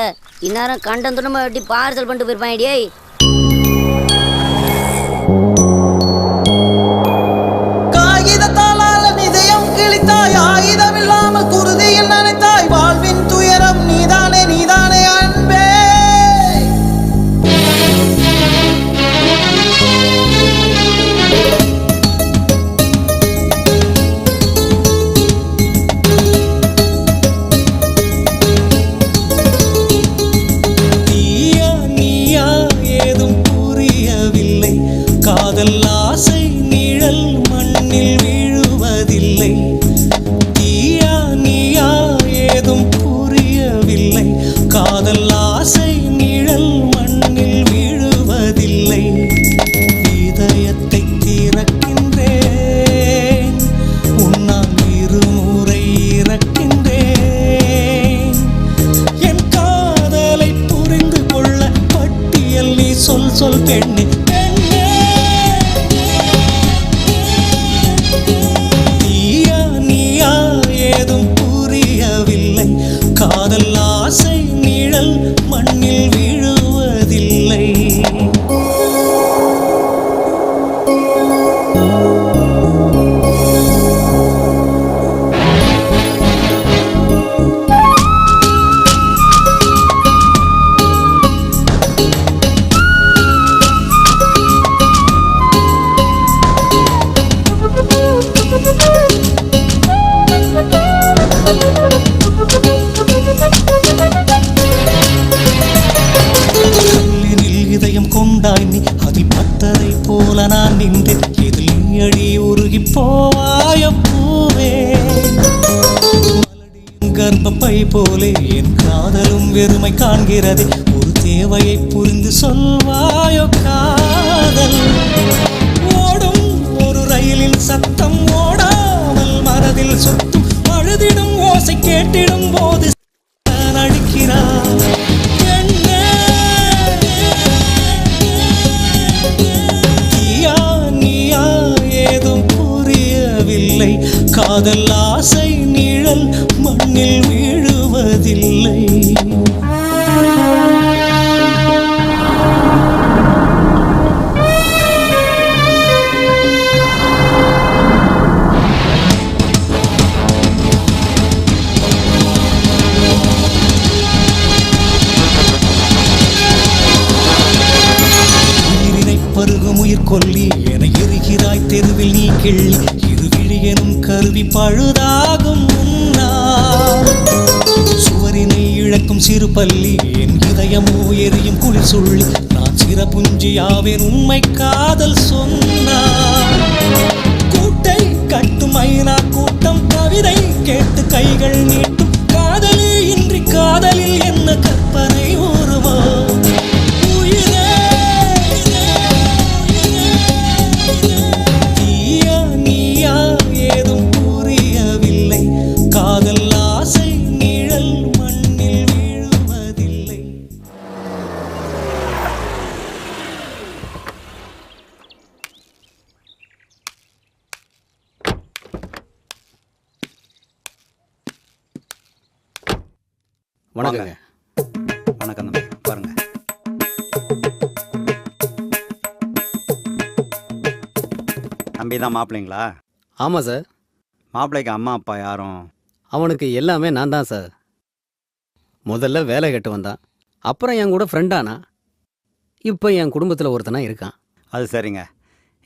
இந்நேரம் கண்டம் துணமா வெட்டி பார்சல் பண்ணிட்டு போயிருப்பான். ஐடியை காகிதத்தாலால நிதயம் கிழித்தாய், ஆயுதம் இல்லாமல் குருதியில் நினைத்தாய். வாழ்வின் துயரம் நீதானே நீதானே அன்பே. நீயா நீயா சொல் பெண்ணே பெண்ணே. நீயா நீயா ஏதும் புரியவில்லை, காதல் ஆசை நிழல் மண்ணில் விழுவதில்லை. இதயம் கொண்டாய் நீ அதிபத்தரை போல நான் நின்றேன், இதில் நீ அடி உருகி போவாய பூவே. கர்ப்பப்பை போலே என் காதலும் வெறுமை காண்கிறதே, ஒரு தேவையை புரிந்து சொல்வாயோ காதல். ஓடும் ஒரு ரயிலில் சத்தம் ஓடாமல் மனதில் சுத்தும், அழுதிடும் ஓசை கேட்டிடும் போது நடிக்கிறார். காதல் ஆசை நிழல் மண்ணில் வீழுவதில்லை. உயிரினை பருகும் உயிர் கொல்லி என எரிகிறாய் தெருவில் நீ கிள்ளி, எனும் கருவி பழுதாகும் முன்னால். சுவரினை இழக்கும் சிறு பள்ளி என் இதயமோ எரியும் குளிர் சொல்லி, நான் சிறப்புஞ்சியாவேன் உண்மை காதல் சொன்னார். கூட்டை கட்டும் மைனா கூட்டம் கவிதை கேட்டு கைகள் நீட்டும், காதலே இன்றி காதலில் என்ன கற்பனை உருவோ. ஏதும் புரியவில்லை, காதல் ஆசை நிழல் மண்ணில் வீழுவதில்லை. வணக்கங்க. வணக்கம் தம்பி, பாருங்க. தம்பி தான் மாப்பிள்ளைங்களா? ஆமாம் சார். மாப்பிள்ளைக்கு அம்மா அப்பா யாரும்? அவனுக்கு எல்லாமே நான் தான் சார். முதல்ல வேலை கட்டு வந்தான், அப்புறம் என் கூட ஃப்ரெண்டானா, இப்போ என் குடும்பத்தில் ஒருத்தனா இருக்கான். அது சரிங்க.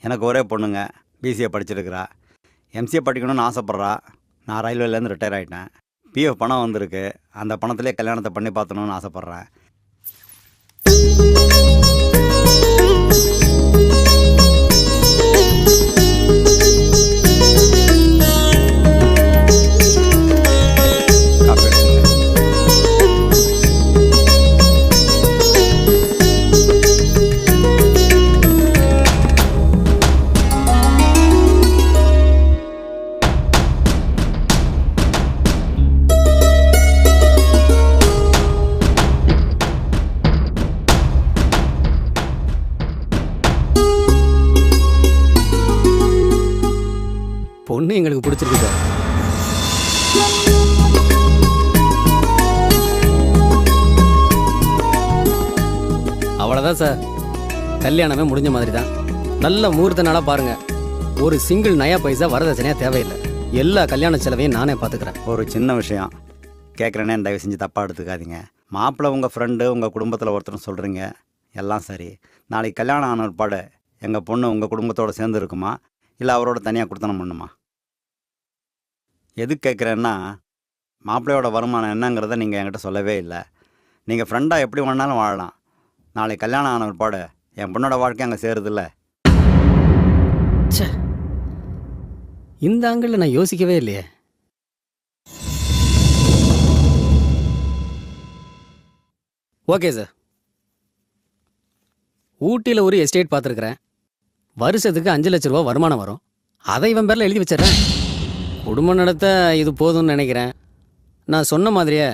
எனக்கு ஒரே பொண்ணுங்க, பிசிஏ படிச்சிருக்கிறா, எம்சிஏ படிக்கணும்னு ஆசைப்பட்றா. நான் ரயில்வேலேருந்து ரிட்டையர் ஆகிட்டேன். பிஎஃப் பணம் வந்திருக்கு, அந்த பணத்திலே கல்யாணத்தை பண்ணி பார்த்தணும்னு ஆசைப்பட்றேன். பொண்ணு எங்களுக்கு பிடிச்சிருக்கு சார். அவ்வளோதான் சார், கல்யாணமே முடிஞ்ச மாதிரி தான். நல்ல முகூர்த்த நாளாக பாருங்க. ஒரு சிங்கிள் நயா பைசா வரதட்சணையாக தேவையில்லை. எல்லா கல்யாண செலவையும் நானே பார்த்துக்கிறேன். ஒரு சின்ன விஷயம் கேட்குறேனே, தயவு செஞ்சு தப்பாக எடுத்துக்காதீங்க. மாப்பிள்ளை உங்கள் ஃப்ரெண்டு, உங்கள் குடும்பத்தில் ஒருத்தர் சொல்கிறீங்க, எல்லாம் சரி. நாளைக்கு கல்யாணம் ஆன ஒருபாடு எங்கள் பொண்ணு உங்கள் குடும்பத்தோடு சேர்ந்து இருக்குமா, இல்லை அவரோட தனியாக கொடுத்தனம் பண்ணுமா? எது கேட்குறேன்னா, மாப்பிள்ளையோட வருமானம் என்னங்கிறத நீங்கள் என்கிட்ட சொல்லவே இல்லை. நீங்கள் ஃப்ரெண்டாக எப்படி வேணாலும் வாழலாம். நாளைக்கு கல்யாணம் ஆன ஒருபாடு என் பொண்ணோட வாழ்க்கை அங்கே சேருதில்ல. இந்த ஆங்கிளில் நான் யோசிக்கவே இல்லையே. ஓகே சார், ஊட்டியில் ஒரு எஸ்டேட் பார்த்துருக்குறேன். வருஷத்துக்கு 5 லட்ச ரூபா வருமானம் வரும். அதை இவன் பேரில் எழுதி வச்சிடறேன். குடும்பம் நடத்த இது போதும்னு நினைக்கிறேன். நான் சொன்ன மாதிரியே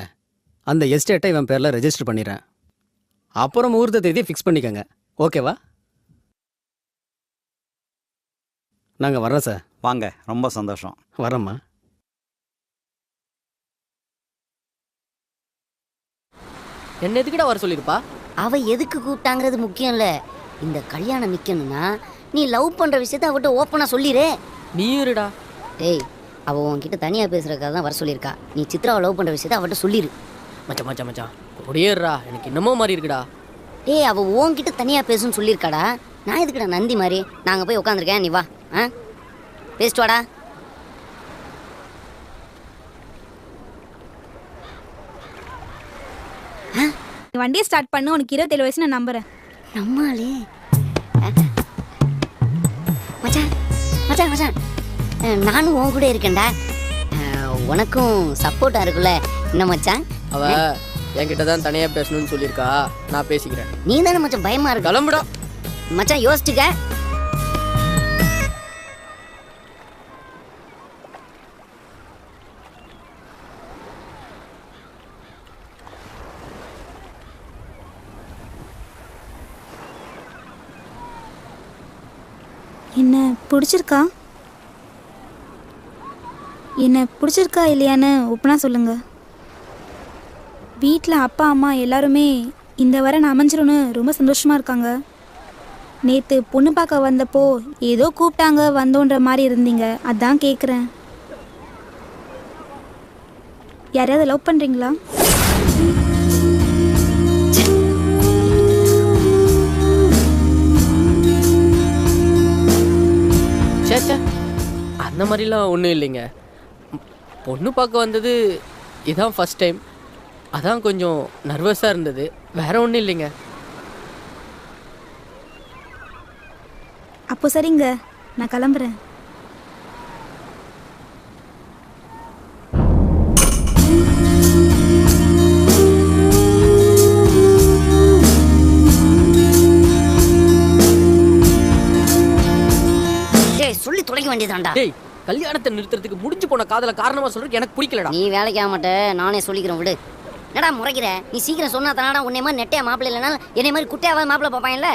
அந்த எஸ்டேட்டை இவன் பேரில் ரெஜிஸ்டர் பண்ணிடுறேன். அப்புறம் முகூர்த்த தேதியை ஃபிக்ஸ் பண்ணிக்கோங்க. ஓகேவா? நாங்கள் வர்றோம் சார். வாங்க, ரொம்ப சந்தோஷம். வரோம்மா. என்ன எதுக்கிட்ட வர சொல்லிருப்பா? அவ எதுக்கு கூப்பிட்டாங்கிறது முக்கியம் இல்ல. இந்த கல்யாணம் நிக்கணும்னா நீ லவ் பண்ற விஷயத்த அவட்ட ஓப்பனா சொல்லிரு. நீ இருடா. டேய், அவ உன்கிட்ட தனியா பேசுறதுக்காக தான் வர சொல்லியிருக்கா. நீ சித்ராவை லவ் பண்ற விஷயத்த அவட்ட சொல்லிரு. மச்சான் மச்சான் மச்சான் ஒடியேறா, எனக்கு என்னமோ மாதிரி இருக்குடா. டேய், அவ உன்கிட்ட தனியா பேசுன்னு சொல்லியிருக்காடா. நான் எதுக்குடா நந்தி மாதிரி நாங்க போய் உட்காந்துருக்கேன், நீ வா. பேசிட்டு வாடா. வண்டியை ஸ்டார்ட் பண்ணு. உனக்கு 27 வயசு நான் நம்புறேன். நம்மாலே மச்சான் மச்சான் மச்சான் நானும் உன் கூட இருக்கேன்டா. உனக்கும் சப்போர்ட்டா இருக்குல்ல என்ன மச்சான்? அவ என்கிட்ட தான் தனியா பேசணும்னு சொல்லியிருக்கா. நான் பேசிக்கிறேன். நீ தானே மச்சான் பயமா இருக்கு. கிளம்புடா மச்சான், யோசிச்சுக்க. என்ன பிடிச்சிருக்கா? என்ன பிடிச்சிருக்கா இல்லையான்னு ஒப்பனா சொல்லுங்க. வீட்டில் அப்பா அம்மா எல்லாருமே இந்த வரன் அமைஞ்சிரும்னு ரொம்ப சந்தோஷமாக இருக்காங்க. நேற்று பொண்ணு பார்க்க வந்தப்போ ஏதோ கூப்பிட்டாங்க வந்தோன்ற மாதிரி இருந்தீங்க. அதான் கேட்குறேன். யாரையாவது லவ் பண்ணுறீங்களா? சேச்சா, அந்த மாதிரிலாம் ஒன்றும் இல்லைங்க. பொண்ணு பார்க்க வந்தது இதான் ஃபஸ்ட் டைம். அதான் கொஞ்சம் நர்வஸாக இருந்தது. வேற ஒன்றும் இல்லைங்க. அப்போ சரிங்க, நான் கிளம்புறேன். சொல்லி தொலைக்க வேண்டியதாண்டா. டேய், கல்யாணத்தை நிறுத்துறதுக்கு முடிஞ்சு போன காதல காரணமா சொல்றதுக்கு எனக்கு பிடிக்கலடா. நீ வேலைக்கு ஆக மாட்ட, நானே சொல்லிக்கிறேன் விடு. என்னடா முறைக்கிற? நீ சீக்கிரம் சொன்னா தானடா உன்னை மாதிரி நெட்டையா மாப்பிள்ளை இல்லைனா என்னை மாதிரி குட்டையாவது மாப்பிள்ளை பார்ப்பாங்கல்ல.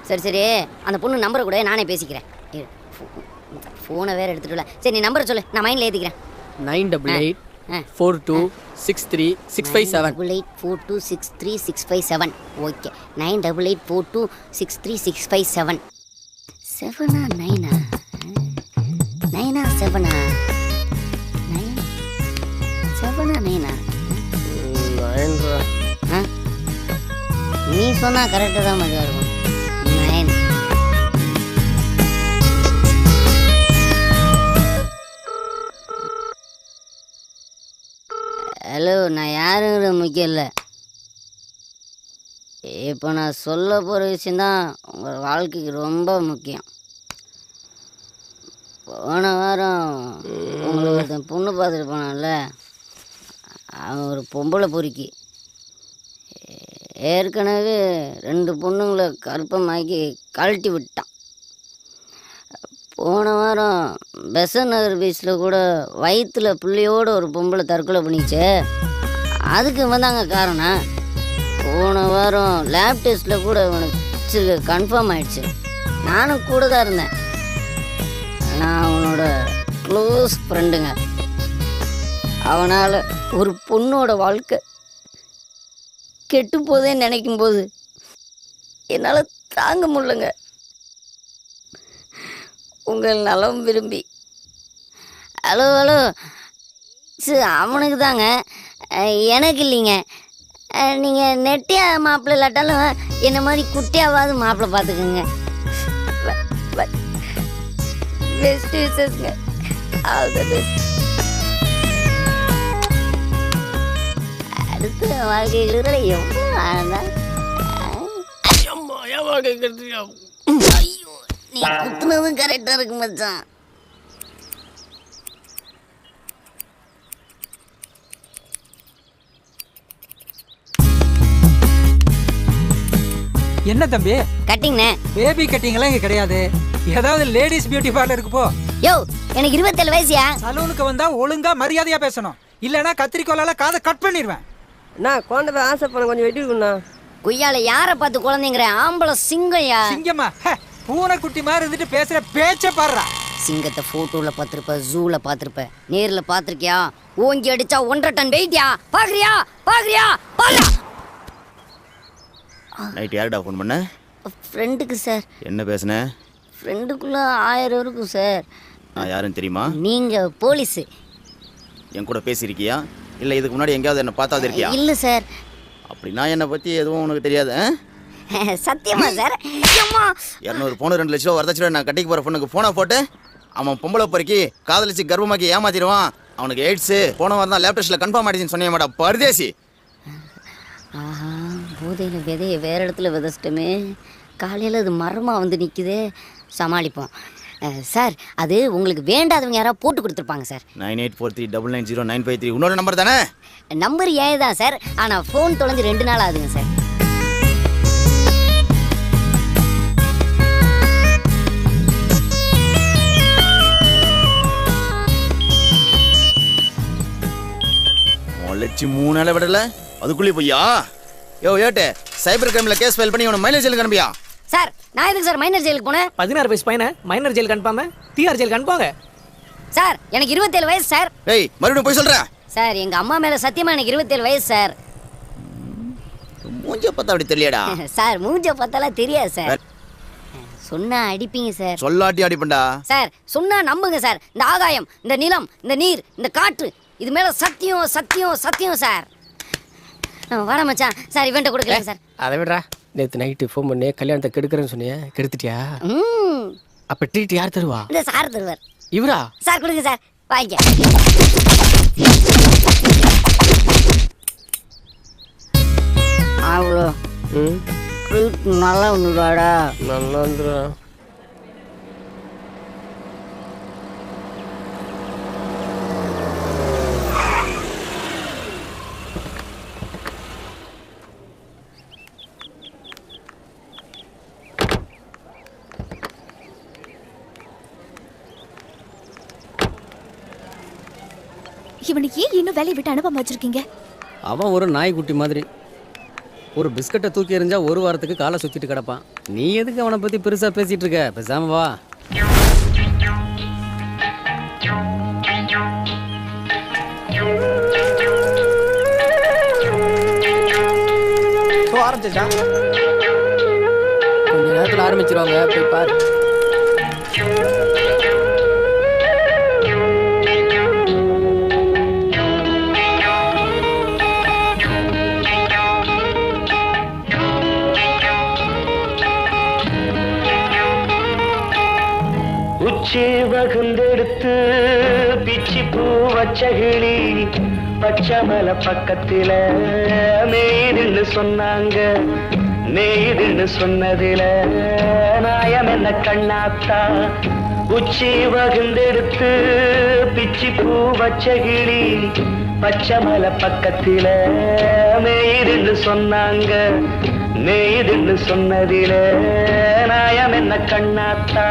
சரி சரி, அந்த பொண்ணு நம்பரை கூட நானே பேசிக்கிறேன். ஃபோனை வேற எடுத்துட்டு. சரி, நீ நம்பரை சொல்லு, நான் மைண்டில் ஏற்றிக்கிறேன். 98842636557. 98842636557. ஓகே, 98842636557. 7 9 9 7 9 7 9. நீ சொன்னா கரெக்டாக தான் மதியம் இருக்கும். 9. ஹலோ, நான் யாருங்கிற முக்கியம் இல்லை. இப்போ நான் சொல்ல போகிற விஷயந்தான் உங்கள் வாழ்க்கைக்கு ரொம்ப முக்கியம். போன வாரம் உங்களுக்கு ஒருத்தன் பொண்ணு பார்த்துட்டு போனான்ல, அவன் ஒரு பொம்பளை பொறுக்கி. ஏற்கனவே 2 பொண்ணுங்களை கற்பமாக்கி கழட்டி விட்டான். போன வாரம் பெசன் நகர் பீச்சில் கூட வயிற்றில் பிள்ளையோடு ஒரு பொம்பளை தற்கொலை பண்ணிச்சு. அதுக்கு வந்தாங்க காரணம். போன வாரம் லேப் டெஸ்ட்டில் கூட இவனுக்கு கன்ஃபார்ம் ஆயிடுச்சு. நானும் கூட தான் இருந்தேன். நான் அவனோட க்ளோஸ் ஃப்ரெண்டுங்க. அவனால் ஒரு பொண்ணோட வாழ்க்கை கெட்டு போதே நினைக்கும் போது என்னால் தாங்க முடியலங்க. உங்கள் நலம் விரும்பி. ஹலோ ஹலோ, அவனுக்கு தாங்க, எனக்கு இல்லைங்க. நீங்கள் நெட்டியா மாப்பிள்ளை இல்லாட்டாலும் என்ன மாதிரி குட்டியாவது மாப்பிள்ளை பார்த்துக்குங்க. பெஸ்ட் விஷஸ்ங்க. All the best. அடுத்த வாழ்க்கைகளை எவ்வளோ ஆனதான் நீ குத்துனதும் கரெக்டாக இருக்கு மச்சான். என்ன தம்பி கட்டிங்ண்ணே? பேபி கட்டிங்லாம் இங்க கிடையாது. ஏதாவது லேடிஸ் பியூட்டி பார்லருக்கு போ. யோ, எனக்கு 27 வயசுயா. சலூனுக்கு வந்தா ஒழுங்கா மரியாதையா பேசணும். இல்லனா கத்திரிக்கோலால காதை கட் பண்ணிடுவேன். அண்ணா, குழந்தை ஆசைப்பட கொஞ்சம் வெட்டி கொடுண்ணா. கொய்யால யார பார்த்து குழந்தைங்கிற ஆம்பளை சிங்கம்யா. சிங்கம்மா பூனைக்குட்டி மாதிரி இருந்துட்டு பேசுற பேச்ச பாடுறா. சிங்கத்தை போட்டோல பார்த்திருப்ப, ஜூல பார்த்திருப்ப, நேர்ல பார்த்திருக்கியா? ஓங்கி அடிச்சா 1.5 டன் வெயிட்யா. பாக்குறியா பாக்குறியா பாரு. நைட் யார்டா ஃபோன் பண்ண? ஃப்ரெண்டுக்கு சார். என்ன பேசுன? ஃப்ரெண்டுக்குள்ள 1000 இருக்கும் சார். நான் யாருன்னு தெரியுமா? நீங்க போலீஸ். என் கூட பேசியிருக்கியா இல்லை இதுக்கு முன்னாடி எங்கேயாவது என்ன பார்த்தாது இருக்கியா? இல்ல சார். அப்படின்னா என்னை பற்றி எதுவும் உனக்கு தெரியாது? சத்தியமா சார்? 200 பவுன் 2 லட்சம் ரூபா வரதட்சணை நான் கட்டிக்கு போகிற பொண்ணுக்கு ஃபோனை போட்டு அவன் பொம்பளை பொறுக்கி காதலிச்சு கர்ப்பமாக்கி ஏமாத்திடுவான். அவனுக்கு எய்ட்ஸு போன வாரம் தான் லேப் டெஸ்ட்டில் கன்ஃபார்ம் ஆகிடுச்சின்னு சொன்னேன் மேடம். பரதேசி. ஆஹா, போதையில் விதையை வேற இடத்துல விதைச்சிட்டோமே. காலையில் அது மரமாக வந்து நிற்குது. சமாளிப்போம் சார். அது உங்களுக்கு வேண்டாதவங்க யாராவது போட்டு கொடுத்துருப்பாங்க சார். 9843990953 இன்னொரு நம்பர் தானே? நம்பர் ஏன் தான் சார், ஆனால் ஃபோன் தொலைஞ்சு 2 நாள் ஆகுதுங்க சார். லட்சம் 3 நாளை விடல அதுக்குள்ளே போய்யா? ஏட்டு சைபர் கிரைமில் கேஸ் ஃபைல் பண்ணி மைனர் ஜெயிலுக்கு அனுப்பியா? சார் நான் எதுக்கு சார் மைனர் ஜெயிலுக்கு போனேன்? 16 வயசு பையனை மைனர் ஜெயிலுக்கு அனுப்பாம டிஆர் ஜெயிலுக்கு அனுப்புவாங்க சார். எனக்கு 27 வயசு சார். ஏய் மறுபடியும் போய் சொல்கிறேன் சார். எங்கள் அம்மா மேலே சத்தியமா எனக்கு 27 வயசு சார். மூஞ்ச பார்த்தா அப்படி தெரியலடா சார். மூஞ்ச பார்த்தாலாம் தெரியாது சார். சொன்னா அடிப்பீங்க சார். சொல்லாட்டி அடிப்பண்டா சார். சொன்னா நம்புங்க சார். இந்த ஆகாயம், இந்த நிலம், இந்த நீர், இந்த காற்று, இது மேல சத்தியம் சத்தியம் சத்தியம் சார். வர மச்சான் சார். இவன்ட்ட கொடுக்கல சார். அதை விடுறா. நேற்று நைட்டு ஃபோன் பண்ணி கல்யாணத்தை கெடுக்கிறேன்னு சொன்னியே, கெடுத்துட்டியா? அப்போ ட்ரீட் யார் தருவா? இந்த சார் தருவார். இவரா? சார் கொடுங்க சார். வாங்க. அவ்வளோ நல்லா வந்துடாடா. நல்லா வந்துடா. இவனை ஏன் இன்னும் வேலையை விட்டு அனுப்பாம வச்சிருக்கீங்க? அவன் ஒரு நாய்க்குட்டி மாதிரி. ஒரு பிஸ்கட்டை தூக்கி எறிஞ்சா 1 வாரத்துக்கு காலை சுற்றிட்டு கிடப்பான். நீ எதுக்கு அவனை பற்றி பெருசாக பேசிகிட்டு இருக்க? பேசாம வா. ஆரம்பிச்சிட்டா? கொஞ்ச நேரத்தில் ஆரம்பிச்சிருவாங்க, போய் பாரு. உச்சி வகுந்தெடுத்து பிச்சி பூ வச்ச கிளி பச்சை மலை பக்கத்தில மேய்துன்னு சொன்னாங்க. மேய்துன்னு சொன்னதில நாயம் என்ன கண்ணாத்தா? உச்சி வகுந்தெடுத்து பிச்சி பூ வச்ச கிளி பச்சை மலை பக்கத்தில மேய்துன்னு சொன்னாங்க. மேய்துன்னு சொன்னதில நாயம் என்ன கண்ணாத்தா?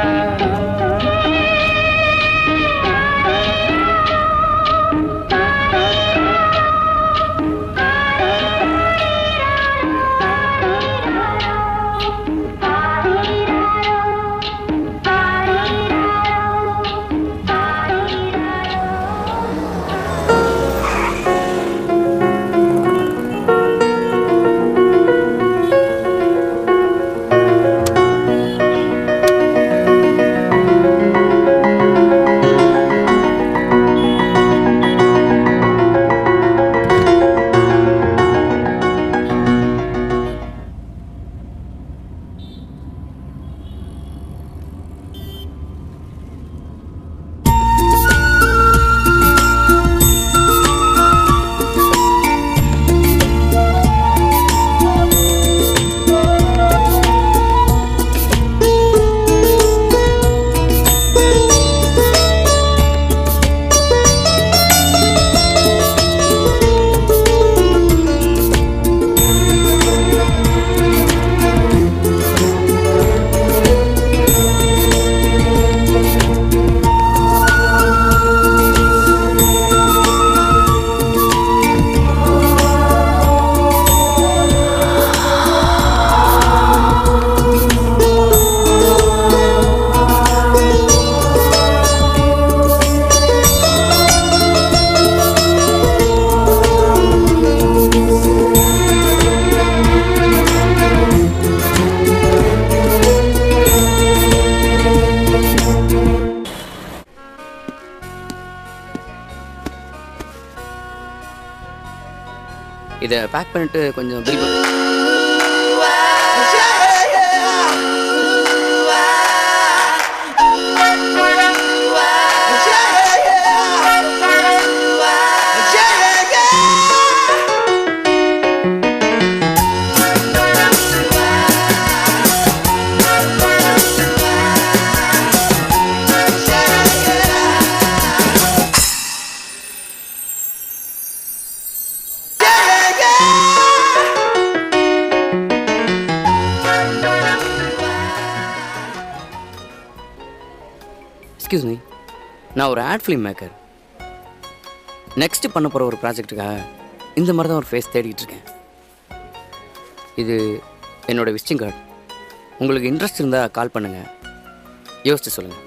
இதை பேக் பண்ணிட்டு கொஞ்சம் பில் எக்ஸ்கியூஸ் மீ, நான் ஒரு ஆட் ஃபிலிம் மேக்கர். நெக்ஸ்ட் பண்ண போகிற ஒரு ப்ராஜெக்ட்டுக்காக இந்த மாதிரி தான் ஒரு ஃபேஸ் தேடிக்கிட்டு இருக்கேன். இது என்னோடய விசிட்டிங் கார்டு. உங்களுக்கு இன்ட்ரெஸ்ட் இருந்தால் கால் பண்ணுங்கள், யோசிச்சு சொல்லுங்கள்.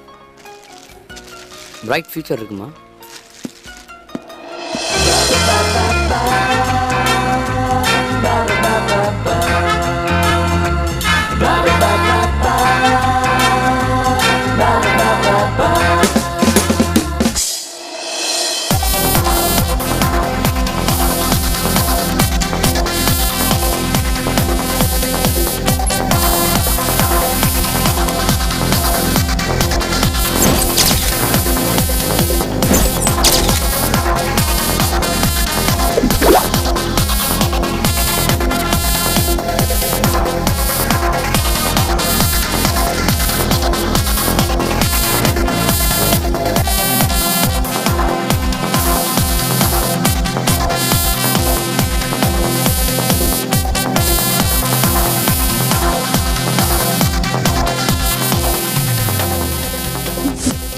பிரைட் ஃபியூச்சர் இருக்குமா?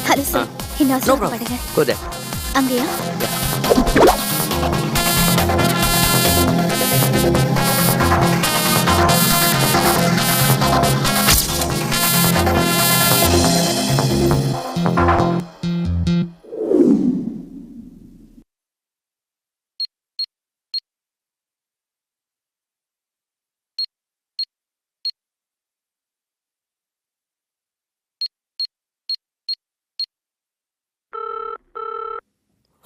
ஹலோ சார், என்ன அவசரப்படுங்க? Go there. அங்கேயா?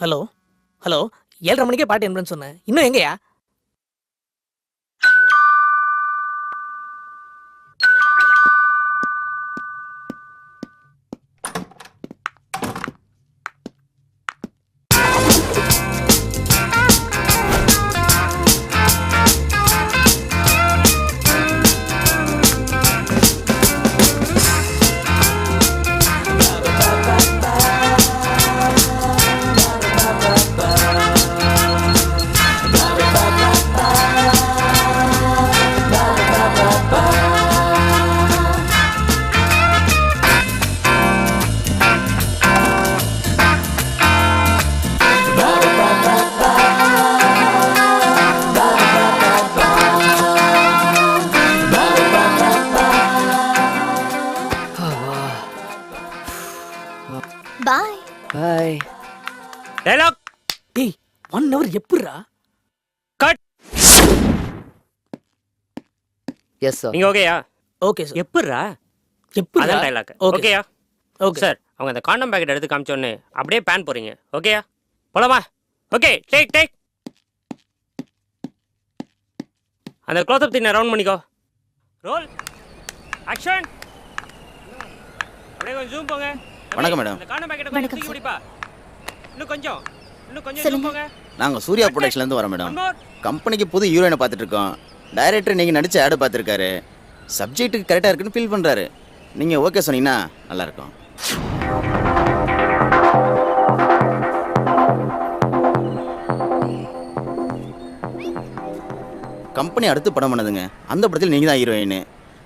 ஹலோ ஹலோ 7:30 மணிக்கே பாட்டு என்பேன்னு சொன்னேன். இன்னும் எங்கயா? பாய். பாய். டயலாக். டேய் 1 hour எப்பறா? கட். Yes sir. நீங்க ஓகேயா? Okay sir. எப்பறா? அதான் டயலாக். ஓகேயா? Okay sir. அவங்க அந்த காண்டம் பாக்கெட் எடுத்து காமிச்ச உடனே அப்படியே பேன் போறீங்க. ஓகேயா? போலாமா? Okay, take. அந்த க்ளோஸ் அப் தின்ன ரவுண்ட் பண்ணிக்கோ. ரோல். ஆக்ஷன். அப்படியே கொஞ்சம் ஜூம் போங்க. வணக்கம் மேடம். அந்த காண்டம் பாக்கெட் கொஞ்சம் தூக்கி பிடிப்பா. இன்னும் கொஞ்சம் ஜூம் போங்க. நாங்கள் சூர்யா ப்ரொடக்ஷன்லேருந்து வரோம் மேடம். கம்பெனிக்கு புது ஹீரோயினை பார்த்துட்டு இருக்கோம். டைரக்டர் நீங்கள் நடித்த ஆடு பார்த்துருக்காரு. சப்ஜெக்ட்டுக்கு கரெக்டாக இருக்குன்னு ஃபீல் பண்ணுறாரு. நீங்கள் ஓகே சொன்னீங்கன்னா நல்லாயிருக்கும். கம்பெனி அடுத்து படம் பண்ணதுங்க. அந்த படத்தில் நீங்கள் தான் ஹீரோயின்.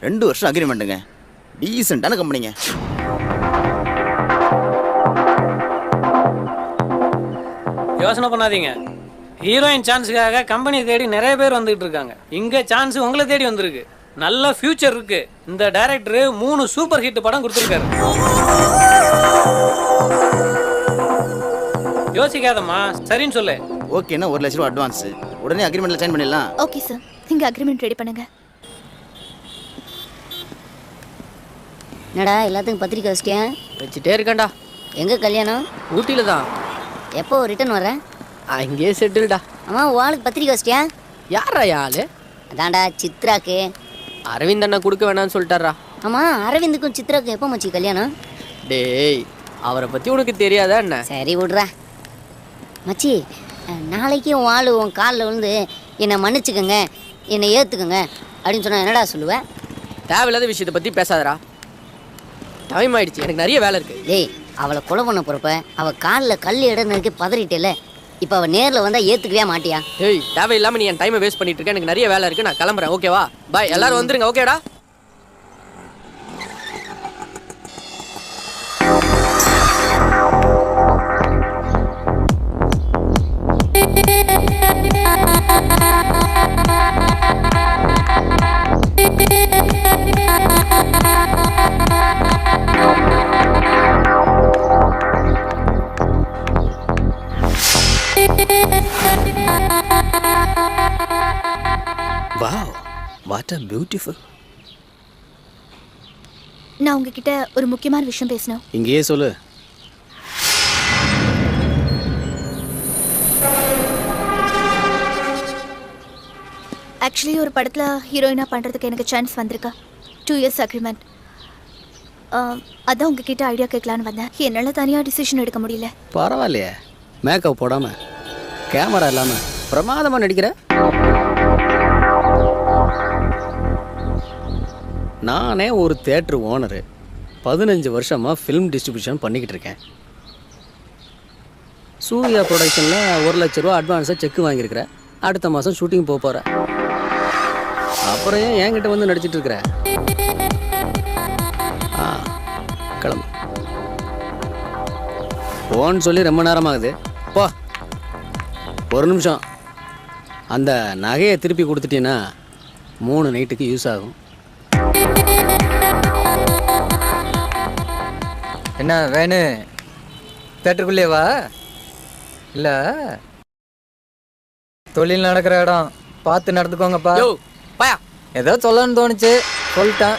2 வருஷம் அக்ரிமெண்ட்டுங்க. டீசெண்டான கம்பெனிங்க. யோசனை பண்ணாதீங்க. ஹீரோயின் சான்ஸுக்காக கம்பெனி தேடி நிறைய பேர் வந்துகிட்டு இருக்காங்க. இங்கே சான்ஸ் உங்களை தேடி வந்திருக்கு. நல்ல ஃபியூச்சர் இருக்கு. இந்த டைரக்டர் 3 சூப்பர் ஹிட் படம் கொடுத்துருக்காரு. யோசிக்காதம்மா, சரின்னு சொல்லு. ஓகேன்னா 1 லட்ச ரூபா அட்வான்ஸ். உடனே அக்ரிமெண்ட்ல சைன் பண்ணிடலாம். ஓகே சார், நீங்க அக்ரிமெண்ட் ரெடி பண்ணுங்க. என்னடா எல்லாத்துக்கும் பத்திரிக்கை வச்சிட்டியா? வச்சுட்டே இருக்கேன்டா. எங்கே கல்யாணம்? ஊட்டியில் தான். எப்போ ரிட்டர்ன் வர? அங்கேயே செட்டில்டா. அம்மா, ஆளுக்கு பத்திரிக்கை வச்சிட்டியா? யாரா ஆளு? அதான்டா சித்ராக்கு. அரவிந்த் அண்ணா கொடுக்க வேணாம்னு சொல்லிட்டாரா? ஆமா, அரவிந்துக்கும் சித்ராக்கும் எப்போ மச்சி கல்யாணம்? டேய், அவரை பத்தி உனக்கு தெரியாதா என்ன? சரி விடுறா மச்சி. நாளைக்கு உன் ஆளு உன் காலில் விழுந்து என்னை மன்னிச்சுக்கோங்க, என்னை ஏற்றுக்கோங்க அப்படின்னு சொன்னா என்னடா சொல்லுவேன்? தேவையில்லாத விஷயத்தை பத்தி பேசாதடா. டைம் ஆயிடுச்சு, எனக்கு நிறைய வேலை இருக்கு. டேய், அவளை கொலை பண்ண போறப்ப அவள் காலில் கல் இடனதுக்கு பதறிட்டேல, இப்போ அவள் நேரில் வந்தால் ஏற்றுக்கவே மாட்டியா? ஏய், தேவையில்லாம நீ என் டைமை வேஸ்ட் பண்ணிட்டு இருக்க. எனக்கு நிறைய வேலை இருக்கு, நான் கிளம்புறேன். ஓகேவா? பாய். எல்லாரும் வந்துருங்க. ஓகேடா? Wow, what a beautiful. நான் உங்ககிட்ட ஒரு முக்கியமான விஷயம் பேசணும். இங்கேயே சொல்லு. ஆக்சுவலி ஒரு படத்தில் ஹீரோயினாக பண்ணுறதுக்கு எனக்கு சான்ஸ் வந்திருக்கா. 2 years அக்ரிமெண்ட். அதான் உங்ககிட்ட ஐடியா கேட்கலான்னு வந்தேன். என்னால் தனியாக டிசிஷன் எடுக்க முடியல. பரவாயில்லையே, மேக்கப் போடாமல் கேமரா இல்லாமல் பிரமாதமாக நடிக்கிற. நானே ஒரு தேட்டர் ஓனரு, 15 வருஷமாக ஃபிலிம் டிஸ்ட்ரிபியூஷன் பண்ணிக்கிட்டு இருக்கேன். சூர்யா ப்ரொடக்ஷனில் 1 லட்ச ரூபா அட்வான்ஸாக செக் வாங்கியிருக்கிறேன். அடுத்த மாதம் ஷூட்டிங் போக போகிறேன். அப்புறம் ஏன் என்கிட்ட வந்து நடிச்சிட்டு இருக்கிற? கிளம்பு. போன்னு சொல்லி ரொம்ப நேரமாகுது. போ. ஒரு நிமிஷம். அந்த நகையை திருப்பி கொடுத்துட்டீங்கன்னா 3 நைட்டுக்கு யூஸ் ஆகும். என்ன வேணு? தேட்டருக்குள்ளே வா. இல்லை, தொழில் நடக்கிற இடம் பார்த்து நடந்துக்கோங்கப்பா. ஏதோ சொல்லணும்னு தோணுச்சு, சொல்லிட்டேன்.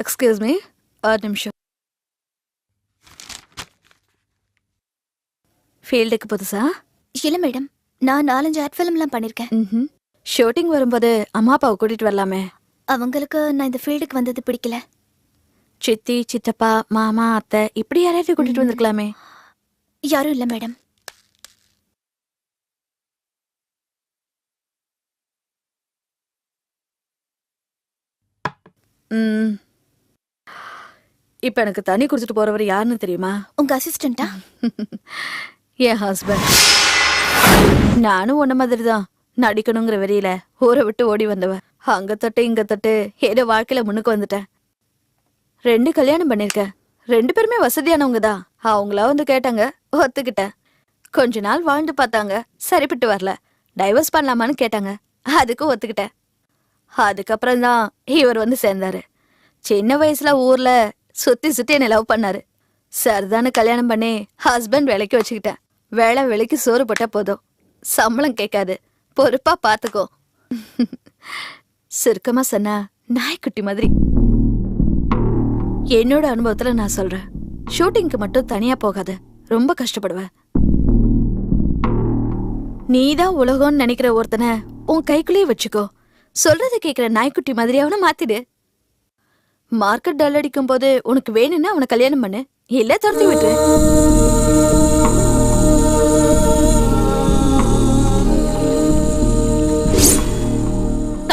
எக்ஸ்கியூஸ் மீ, ஒரு நிமிஷம். ஃபீல்டுக்கு புதுசா? இல்லை மேடம், நான் 4-5 ஆட் ஃபிலிம்லாம் பண்ணியிருக்கேன். ஷூட்டிங் வரும்போது அம்மா அப்பாவை கூட்டிகிட்டு வரலாமே. அவங்களுக்கு நான் இந்த ஃபீல்டுக்கு வந்தது பிடிக்கல. சித்தி, சித்தப்பா, மாமா, அத்தை இப்படி யாரையாவது கூட்டிகிட்டு வந்திருக்கலாமே. யாரும் இல்லை மேடம். இப்போ எனக்கு தண்ணி குடிச்சிட்டு போறவர் யாருன்னு தெரியுமா? உங்க அசிஸ்டண்டா? என் ஹஸ்பண்ட். நானும் உன்ன மாதிரி தான் நடிக்கணுங்கிற வெறியில ஊரை விட்டு ஓடி வந்தவ. அங்க தொட்டு இங்க தொட்டு ஏதோ வாழ்க்கையில முன்னுக்கு வந்துட்டேன். 2 கல்யாணம் பண்ணிருக்கேன். 2 பேருமே வசதியானவங்க தான். அவங்களா வந்து கேட்டாங்க, ஒத்துக்கிட்டேன். கொஞ்ச நாள் வாழ்ந்து பார்த்தாங்க, சரிப்பட்டு வரல. டைவர்ஸ் பண்ணலாமான்னு கேட்டாங்க, அதுக்கும் ஒத்துக்கிட்டேன். அதுக்கப்புறம் தான் இவர் வந்து சேர்ந்தாரு. சின்ன வயசுல ஊர்ல சுத்தி சுத்தி என்ன லவ் பண்ணாரு. சரிதானு கல்யாணம் பண்ணி ஹஸ்பண்ட் வேலைக்கு வச்சுக்கிட்டேன். வேலைக்கு சோறு போட்டா போதும், சம்பளம் கேட்காது, பொறுப்பா பாத்துக்கோ. சுருக்கமா சொன்னா நாய்க்குட்டி மாதிரி. என்னோட அனுபவத்துல நான் சொல்றேன், ஷூட்டிங்க்கு மட்டும் தனியா போகாத, ரொம்ப கஷ்டப்படுவ. நீதான் உலகம்னு நினைக்கிற ஒருத்தனை உன் கைக்குள்ளேயே வச்சுக்கோ. சொல்றத கேட்கிற நாய்க்குட்டி மாதிரி அவனை மாத்திடு. மார்க்கெட் டல் அடிக்கும் போது உனக்கு வேணும்னா அவனை கல்யாணம் பண்ணு, இல்ல துரத்தி விட்டுரு.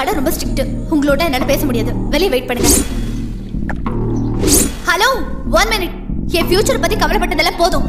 இடம் ரொம்ப ஸ்ட்ரிக்ட். உங்களோட என்னால பேச முடியாது. வெளியே வெயிட் பண்ணுங்க. Hello, 1 minute. என் ஃபியூச்சர் பத்தி கவலைப்பட்டதெல்லாம் போதும்.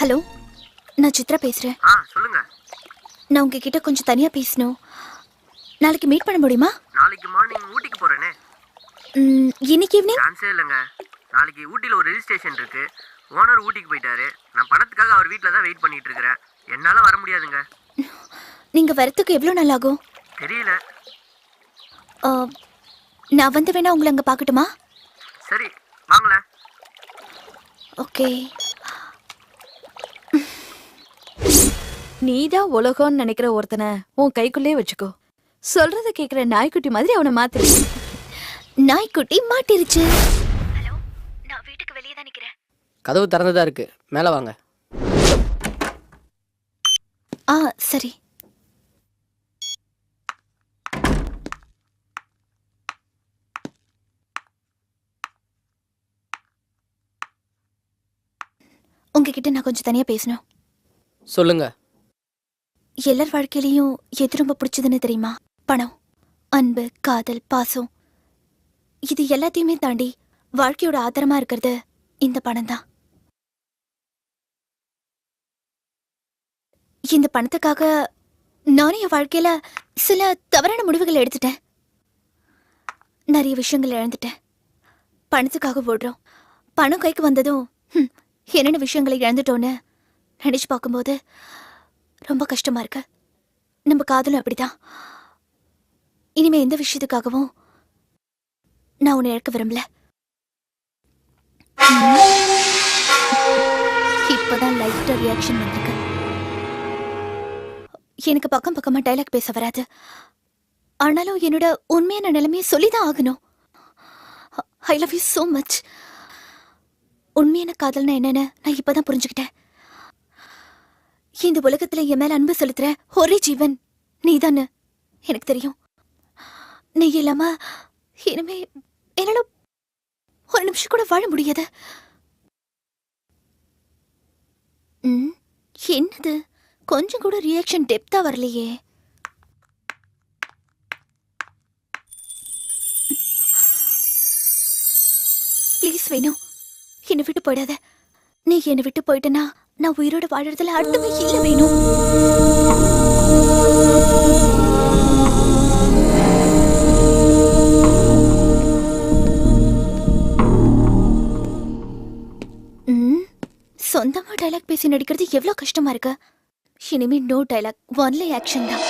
ஹலோ, நான் சித்ரா பேசுறேன். சொல்லுங்க. நான் உங்ககிட்ட கொஞ்சம் தனியா பேசணும். நாளைக்கு மீட் பண்ண முடியுமா? நாளைக்கு மார்னிங் ஊட்டிக்கு போறேனே. இன்னைக்கு ஈவினிங்? சான்ஸே இல்லைங்க. நாளைக்கு ஊட்டியில் ஒரு ஹில் ஸ்டேஷன் இருக்கு. ஓனர் ஊட்டிக்கு போயிட்டாரு. நான் பணத்துக்காக அவர் வீட்டில் தான் வெயிட் பண்ணிட்டு இருக்கிறேன். என்னால வர முடியாதுங்க. நீங்க வரத்துக்கு எவ்வளவு நாள் ஆகும்? தெரியல. நான் வந்து வேணா உங்களை அங்க பார்க்கட்டுமா? சரி, வாங்களேன். ஓகே. நீதான் உலகம்னு நினைக்கிற ஒருத்தனை உன் கைக்குள்ளே வச்சுக்கோ. சொல்றத கேக்குற நாய்க்குட்டி மாதிரி அவனை மாத்திரு. நாய்க்குட்டி மாட்டிருச்சு. நான் வீட்டுக்கு வெளியே தான் நிக்கிறேன். கதவு திறந்துதான் இருக்கு, மேலே வாங்க. சரி. உங்ககிட்ட நான் கொஞ்சம் தனியா பேசணும். சொல்லுங்க. எல்லார் வாழ்க்கையிலையும் எது ரொம்ப பிடிச்சதுன்னு தெரியுமா? பணம், அன்பு, காதல், பாசம். இது எல்லாத்தையுமே தாண்டி வாழ்க்கையோட ஆதாரமா இருக்கிறது இந்த பணம் தான். இந்த பணத்துக்காக நானும் என் வாழ்க்கையில சில தவறான முடிவுகளை எடுத்துட்டேன். நிறைய விஷயங்கள் இழந்துட்டேன். பணத்துக்காக ஓடுறோம். பணம் கைக்கு வந்ததும் என்னென்ன விஷயங்களை இழந்துட்டோன்னு நினைச்சு பார்க்கும்போது ரொம்ப கஷ்டமா இருக்கு. நம்ம காதலும் அப்படிதான். இனிமே எந்த விஷயத்துக்காகவும் நான் உன்னை இழக்க விரும்பல. இப்பதான் லைட்டா ரியாக்ஷன் வந்திருக்கு. எனக்கு பக்கம் பக்கமா டைலாக் பேச வராது. ஆனாலும் என்னோட உண்மையான நிலைமையை சொல்லிதான் ஆகணும். I love you so much. உண்மையான காதல்னா என்னன்னு நான் இப்பதான் புரிஞ்சுக்கிட்டேன். இந்த உலகத்துல என் மேல அன்பு செலுத்துற ஒரே ஜீவன் நீதான்னு எனக்கு தெரியும். நீ இல்லாம இனிமே என்னால ஒரு நிமிஷம் கூட வாழ முடியாது. என்னது, கொஞ்சம் கூட ரியாக்ஷன் டெப்தா வரலையே. ப்ளீஸ் வேணும், என்னை விட்டு போயிடாத. நீ என்னை விட்டு போயிட்டனா நான் உயிரோட வாழறதுல அர்த்தமே இல்லை வேணும். சொந்தமா டைலாக் பேசி நடிக்கிறது எவ்வளவு கஷ்டமா இருக்கு. இனிமே நோ டைலாக், ஒன்லி ஆக்ஷன் தான்.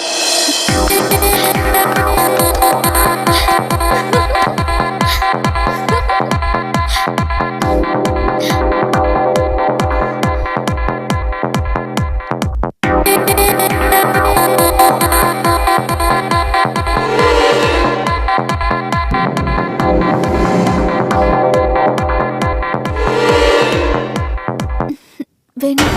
வேணும்.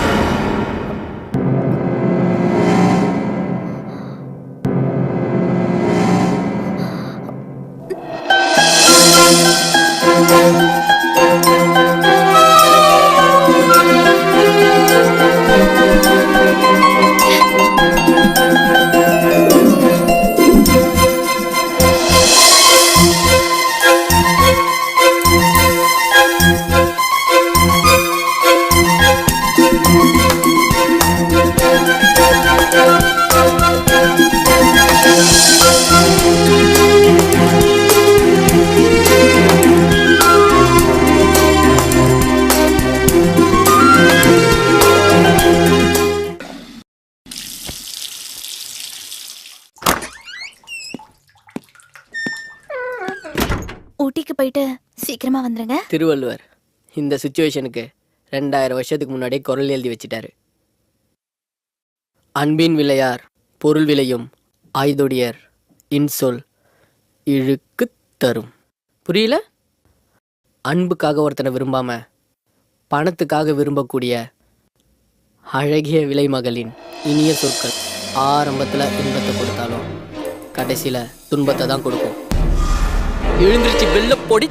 ஊட்டிக்கு போயிட்டு சீக்கிரமா வந்துருங்க. திருவள்ளுவர் இந்த சுச்சுவேஷனுக்கு 2000 வருஷத்துக்கு முன்னாடியே குரல் எழுதி வச்சிட்டாரு. அன்பின் விளையார் பொருள் விளையும் ஆய்தொடியர் இன்சொல் இழுக்கு தரும். புரியல? அன்புக்காக ஒருத்தனை விரும்பாம பணத்துக்காக விரும்பக்கூடிய அழகிய விலைமகளின் இனிய சொற்கள் ஆரம்பத்தில் இன்பத்தை கொடுத்தாலும் கடைசியில் துன்பத்தை தான் கொடுக்கும். எழுந்திருச்சு வெள்ள பொடி.